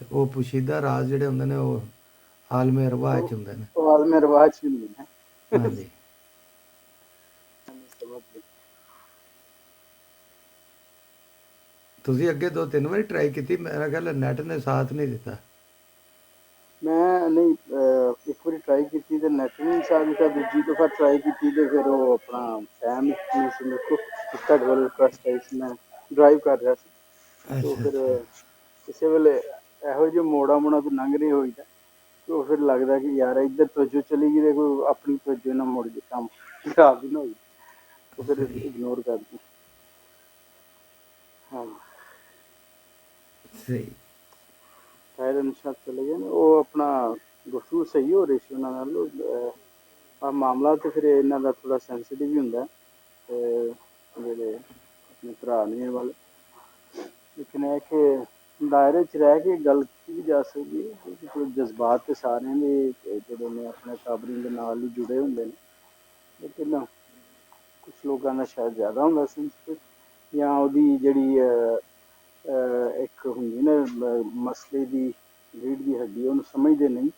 ਤੇ ਉਹ ਪੁਸ਼ੀਦਾ ਰਾਜ ਜਿਹੜੇ ਹੁੰਦੇ ਨੇ ਉਹ ਆਲਮੇ ਅਰਵਾਹ ਚ ਹੁੰਦੇ ਨੇ। ਉਹ ਆਲਮੇ ਅਰਵਾਹ ਚ ਹੁੰਦੇ ਨੇ। ਹਾਂਜੀ ਤੁਸੀਂ ਅੱਗੇ 2-3 ਵਾਰੀ ਟਰਾਈ ਕੀਤੀ, ਮੇਰਾ ਖਿਆਲ ਨੈਟ ਨੇ ਸਾਥ ਨਹੀਂ ਦਿੱਤਾ। ਮੈਂ ਨਹੀਂ ਇੱਕ ਵਾਰੀ ਟਰਾਈ ਕੀਤੀ ਤੇ ਨੈਟ ਨਹੀਂ ਸਾਥ ਦਿੱਤਾ, ਦੂਜੀ ਦਫਾ ਟਰਾਈ ਕੀਤੀ ਤੇ ਫਿਰ ਉਹ ਆਪਣਾ ਟਾਈਮ ਨਹੀਂ ਸੀ ਮੇਰੇ ਕੋਲ, ਤੁਹਾਡੇ ਵੱਲ ਰਿਕੁਐਸਟ ਆਈ ਸੀ, ਮੈਂ ਡਰਾਈਵ ਕਰ ਰਿਹਾ ਸੀ, ਤੇ ਅੱਛਾ ਫਿਰ ਅੱਛਾ ਕਿਸੇ ਵੇਲੇ ਇਹੋ ਜਿਹੇ ਮੋੜਾ ਤੋਂ ਲੰਘ ਨਹੀਂ ਹੋਈਦਾ, ਤੇ ਉਹ ਫਿਰ ਲੱਗਦਾ ਕਿ ਯਾਰ ਇੱਧਰ ਤਵੱਜੋ ਚਲੀ ਗਈ ਤੇ ਕੋਈ ਆਪਣੀ ਤਵੱਜੋ ਨਾ ਮੁੜ ਜੇ, ਕੰਮ ਖਰਾਬ ਹੀ ਨਾ ਹੋਈ, ਉਹ ਫਿਰ ਸਹੀ ਇਗਨੋਰ ਕਰਦੀ। ਹਾਂ ਸਹੀ। ਸ਼ਾਇਦ ਅਨਸ਼ਾਦ ਚਲੇ ਗਏ ਨੇ, ਉਹ ਆਪਣਾ ਗੁਫ਼ਤਗੂ ਸਹੀ ਹੋ ਰਹੀ ਸੀ ਉਹਨਾਂ ਨਾਲ, ਆ ਮਾਮਲਾ ਤੇ ਫਿਰ ਇਹਨਾਂ ਦਾ ਥੋੜਾ ਸੈਂਸਿਟਿਵ ਹੀ ਹੁੰਦਾ, ਤੇ ਜਿਹੜੇ ਆਪਣੇ ਭਰਾ ਨੇ ਇਹ ਵਾਲੇ, ਲੇਕਿਨ ਇਹ ਕਿ ਦਾਇਰੇ 'ਚ ਰਹਿ ਕੇ ਗੱਲ ਕੀਤੀ ਵੀ ਜਾ ਸਕਦੀ ਹੈ ਕਿਉਂਕਿ ਕੋਈ ਜਜ਼ਬਾਤ ਤੇ ਸਾਰਿਆਂ ਦੇ ਜਿਹੜੇ ਨੇ ਆਪਣੇ ਕਾਬਰੀਨ ਦੇ ਨਾਲ ਹੀ ਜੁੜੇ ਹੁੰਦੇ ਨੇ, ਲੇਕਿਨ ਕੁਝ ਲੋਕਾਂ ਦਾ ਸ਼ਾਇਦ ਜ਼ਿਆਦਾ ਹੁੰਦਾ ਸੈਂਸਿਟਿਵ, ਜਾਂ ਉਹਦੀ ਜਿਹੜੀ ਇੱਕ ਹੁੰਦੀ ਨਾ ਮਸਲੇ ਦੀ ਰੀੜ੍ਹ ਦੀ ਹੱਡੀ, ਉਹਨੂੰ ਸਮਝਦੇ ਨਹੀਂ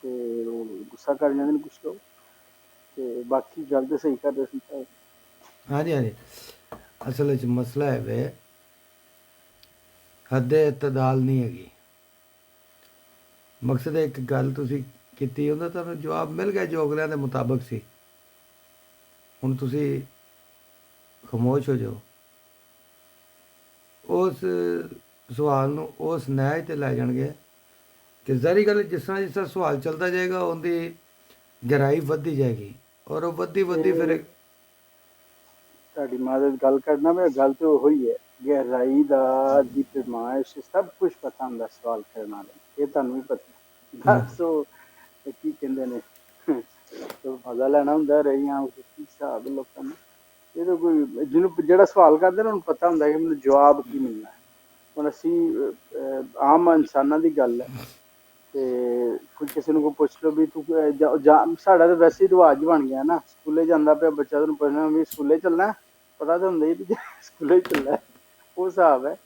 ਤੇ ਉਹ ਗੁੱਸਾ ਕਰ ਜਾਂਦੇ ਨੇ ਕੁਛ ਲੋਕ। ਤੇ ਬਾਕੀ ਗੱਲ ਤੇ ਸਹੀ ਕਰਦੇ ਸੀ ਭਾਈ। ਹਾਂਜੀ ਹਾਂਜੀ, ਅਸਲ ਵਿੱਚ ਮਸਲਾ ਹੈ ਵੇ ਹੱਦੇ ਇਤਦਾਲ ਨਹੀਂ ਹੈਗੀ। ਮਕਸਦ ਇੱਕ ਗੱਲ ਤੁਸੀਂ ਕੀਤੀ, ਉਹਦਾ ਤੁਹਾਨੂੰ ਜਵਾਬ ਮਿਲ ਗਿਆ ਜੋ ਅਗਲਿਆਂ ਦੇ ਮੁਤਾਬਕ ਸੀ। ਹੁਣ ਤੁਸੀਂ ਖਾਮੋਸ਼ ਹੋ ਜਾਓ, ਉਸ ਸਵਾਲ ਨੂੰ ਉਸ ਨਹਿਜ 'ਤੇ ਲੈ ਜਾਣਗੇ ਕਿ ਜ਼ਾਹਰੀ ਗੱਲ ਜਿਸ ਤਰ੍ਹਾਂ ਸਵਾਲ ਚੱਲਦਾ ਜਾਏਗਾ ਉਹਦੀ ਗਹਿਰਾਈ ਵੱਧਦੀ ਜਾਏਗੀ, ਔਰ ਉਹ ਵੱਧਦੀ ਫਿਰ ਤੁਹਾਡੀ ਮਦਦ ਗੱਲ ਕਰਨਾ, ਮੈਂ ਗੱਲ ਤੇ ਉਹੀ ਹੈ, ਗਹਿਰਾਈ ਦਾ ਦੀ ਪੈਮਾਇਸ਼ ਸਭ ਕੁਝ ਪਤਾ ਹੁੰਦਾ ਸਵਾਲ ਕਰਨ ਵਾਲੇ, ਇਹ ਤੁਹਾਨੂੰ ਵੀ ਪਤਾ। ਦੱਸੋ ਕੀ ਕਹਿੰਦੇ ਨੇ, ਮਜ਼ਾ ਲੈਣਾ ਹੁੰਦਾ ਰਹੀਆਂ ਕੀ ਹਿਸਾਬ ਲੋਕਾਂ ਨੂੰ। ਇਹ ਤਾਂ ਕੋਈ ਜਿਹਨੂੰ ਜਿਹੜਾ ਸਵਾਲ ਕਰਦੇ ਨਾ ਉਹਨੂੰ ਪਤਾ ਹੁੰਦਾ ਕਿ ਮੈਨੂੰ ਜਵਾਬ ਕੀ ਮਿਲਣਾ ਹੈ। ਹੁਣ ਅਸੀਂ ਆਮ ਇਨਸਾਨਾਂ ਦੀ ਗੱਲ ਹੈ ਤੇ ਕੋਈ ਕਿਸੇ ਨੂੰ ਕੋਈ ਪੁੱਛ ਲਓ ਵੀ ਤੂੰ ਸਾਡਾ ਤਾਂ ਵੈਸੇ ਹੀ ਰਿਵਾਜ ਬਣ ਗਿਆ ਨਾ, ਸਕੂਲੇ ਜਾਂਦਾ ਪਿਆ ਬੱਚਾ, ਤੈਨੂੰ ਪੁੱਛਣਾ ਵੀ ਸਕੂਲੇ ਚੱਲਣਾ, ਪਤਾ ਤਾਂ ਹੁੰਦਾ ਹੀ ਵੀ ਸਕੂਲੇ ਚੱਲਣਾ, ਉਹ ਹਿਸਾਬ ਹੈ।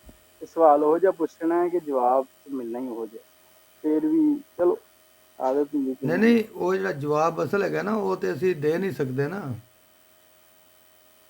ਤੇ ਸਵਾਲ ਉਹੋ ਜਿਹਾ ਪੁੱਛਣਾ ਹੈ ਕਿ ਜਵਾਬ ਮਿਲਣਾ ਹੀ ਉਹੋ ਜਿਹਾ, ਫਿਰ ਵੀ ਚਲੋ ਆਦਤ ਹੁੰਦੀ। ਨਹੀਂ, ਉਹ ਜਿਹੜਾ ਜਵਾਬ ਅਸਲ ਹੈਗਾ ਨਾ ਉਹ ਤੇ ਅਸੀਂ ਦੇ ਨਹੀਂ ਸਕਦੇ ਨਾ,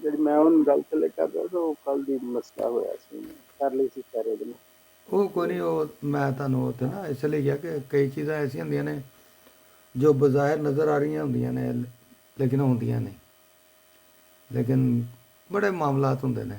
ਜਿਹੜੀ ਮੈਂ ਹੁਣ ਗੱਲ ਤੇ ਕਰਦਾ ਤਾਂ ਉਹ ਕੱਲ ਦੀ ਮਸਲਾ ਹੋਇਆ ਸੀ, ਕਰ ਲਈ ਸੀ ਸਾਰੇ ਦਿਨ। ਉਹ ਕੋਈ ਨਹੀਂ, ਉਹ ਮੈਂ ਤੁਹਾਨੂੰ ਉੱਥੇ ਨਾ ਇਸ ਲਈ ਕਿਹਾ ਕਿ ਕਈ ਚੀਜ਼ਾਂ ਐਸੀਆਂ ਹੁੰਦੀਆਂ ਨੇ ਜੋ ਬਜ਼ਾਹਿਰ ਨਜ਼ਰ ਆ ਰਹੀਆਂ ਹੁੰਦੀਆਂ ਨੇ ਲੇਕਿਨ ਹੁੰਦੀਆਂ ਨਹੀਂ, ਲੇਕਿਨ ਬੜੇ ਮਾਮਲਾਤ ਹੁੰਦੇ ਨੇ।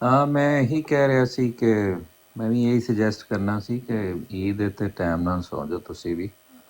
ਹਾਂ ਮੈਂ ਇਹੀ ਕਹਿ ਰਿਹਾ ਸੀ ਕਿ ਮੈਂ ਵੀ ਇਹੀ ਸੁਜੈਸਟ ਕਰਨਾ ਸੀ ਕਿ ਈਦ ਤੇ ਟਾਈਮ ਨਾਲ ਸੌਂ ਜਾਓ ਤੁਸੀਂ ਵੀ।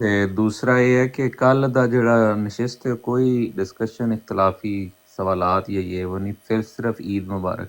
ਤੇ ਦੂਸਰਾ ਇਹ ਹੈ ਕਿ ਕੱਲ ਦਾ ਜਿਹੜਾ ਨਸ਼ਿਸਤ ਹੈ ਕੋਈ ਡਿਸਕਸ਼ਨ ਇਖਤਲਾਫੀ ਸਵਾਲਾਤ ਜਾਂ ਇਹ ਉਹ ਨਹੀਂ, ਫਿਰ ਸਿਰਫ ਈਦ ਮੁਬਾਰਕ।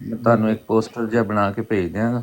ਮੈਂ ਤੁਹਾਨੂੰ ਇੱਕ ਪੋਸਟਰ ਜਿਹਾ ਬਣਾ ਕੇ ਭੇਜ ਦਿਆਂਗਾ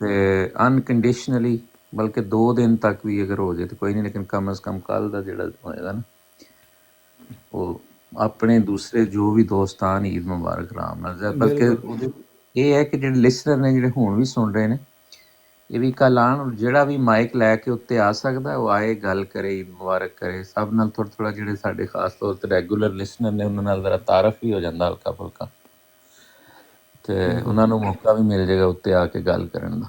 ਤੇ ਅਨਕੰਡੀਸ਼ਨਲੀ, ਬਲਕਿ 2 ਦਿਨ ਤੱਕ ਵੀ ਅਗਰ ਹੋ ਜਾਏ ਤਾਂ ਕੋਈ ਨਹੀਂ, ਲੇਕਿਨ ਕਮ ਅਜ਼ ਕਮ ਕੱਲ ਦਾ ਜਿਹੜਾ ਹੋਏਗਾ ਨਾ ਉਹ ਆਪਣੇ ਦੂਸਰੇ ਜੋ ਵੀ ਦੋਸਤਾਨ ਈਦ ਮੁਬਾਰਕ ਆਰਾਮ ਨਾਲ। ਬਲਕਿ ਉਹਦੇ ਇਹ ਹੈ ਕਿ ਜਿਹੜੇ ਲਿਸਨਰ ਨੇ ਜਿਹੜੇ ਹੁਣ ਵੀ ਸੁਣ ਰਹੇ ਨੇ ਇਹ ਵੀ ਕੱਲ ਆਉਣ, ਜਿਹੜਾ ਵੀ ਮਾਈਕ ਲੈ ਕੇ ਉੱਤੇ ਆ ਸਕਦਾ ਉਹ ਆਏ, ਗੱਲ ਕਰੇ, ਈਦ ਮੁਬਾਰਕ ਕਰੇ ਸਭ ਨਾਲ। ਥੋੜ੍ਹਾ ਜਿਹੜੇ ਸਾਡੇ ਖਾਸ ਤੌਰ 'ਤੇ ਰੈਗੂਲਰ ਲਿਸਨਰ ਨੇ ਉਹਨਾਂ ਨਾਲ ਜ਼ਰਾ ਤਾਰਫ ਵੀ ਹੋ ਜਾਂਦਾ ਹਲਕਾ ਫੁਲਕਾ, ਤੇ ਉਹਨਾਂ ਨੂੰ ਮੌਕਾ ਵੀ ਮਿਲ ਜਾਏਗਾ ਉੱਤੇ ਆ ਕੇ ਗੱਲ ਕਰਨ ਦਾ।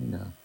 ਹੈ?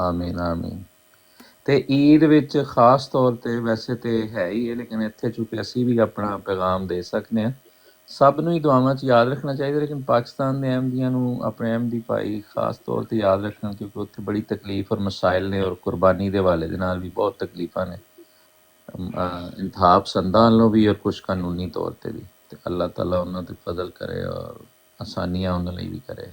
ਆਮੀਨ ਆਮੀਨ। ਤੇ ਈਦ ਵਿੱਚ ਖਾਸ ਤੌਰ ਤੇ ਵੈਸੇ ਤੇ ਹੈ ਹੀ ਹੈ, ਲੇਕਿਨ ਇੱਥੇ ਚੂੰਕਿ ਅਸੀਂ ਵੀ ਆਪਣਾ ਪੈਗਾਮ ਦੇ ਸਕਦੇ ਹਾਂ, ਸਭ ਨੂੰ ਹੀ ਦੁਆਵਾਂ 'ਚ ਯਾਦ ਰੱਖਣਾ ਚਾਹੀਦਾ, ਲੇਕਿਨ ਪਾਕਿਸਤਾਨ ਦੇ ਅਹਿਮਦੀਆਂ ਨੂੰ ਆਪਣੇ ਅਹਿਮਦੀ ਭਾਈ ਖਾਸ ਤੌਰ ਤੇ ਯਾਦ ਰੱਖਣ, ਕਿਉਂਕਿ ਉੱਥੇ ਬੜੀ ਤਕਲੀਫ ਔਰ ਮਸਾਇਲ ਨੇ ਔਰ ਕੁਰਬਾਨੀ ਦੇ ਹਵਾਲੇ ਦੇ ਨਾਲ ਵੀ ਬਹੁਤ ਤਕਲੀਫਾਂ ਨੇ, ਇੰਤਹਾ ਪਸੰਦਾਂ ਵੱਲੋਂ ਵੀ ਔਰ ਕੁਛ ਕਾਨੂੰਨੀ ਤੌਰ ਤੇ ਵੀ। ਤੇ ਅੱਲਾਹ ਤਾਲਾ ਉਹਨਾਂ ਤੇ ਫਜ਼ਲ ਕਰੇ ਔਰ ਆਸਾਨੀਆਂ ਉਹਨਾਂ ਲਈ ਵੀ ਕਰੇ।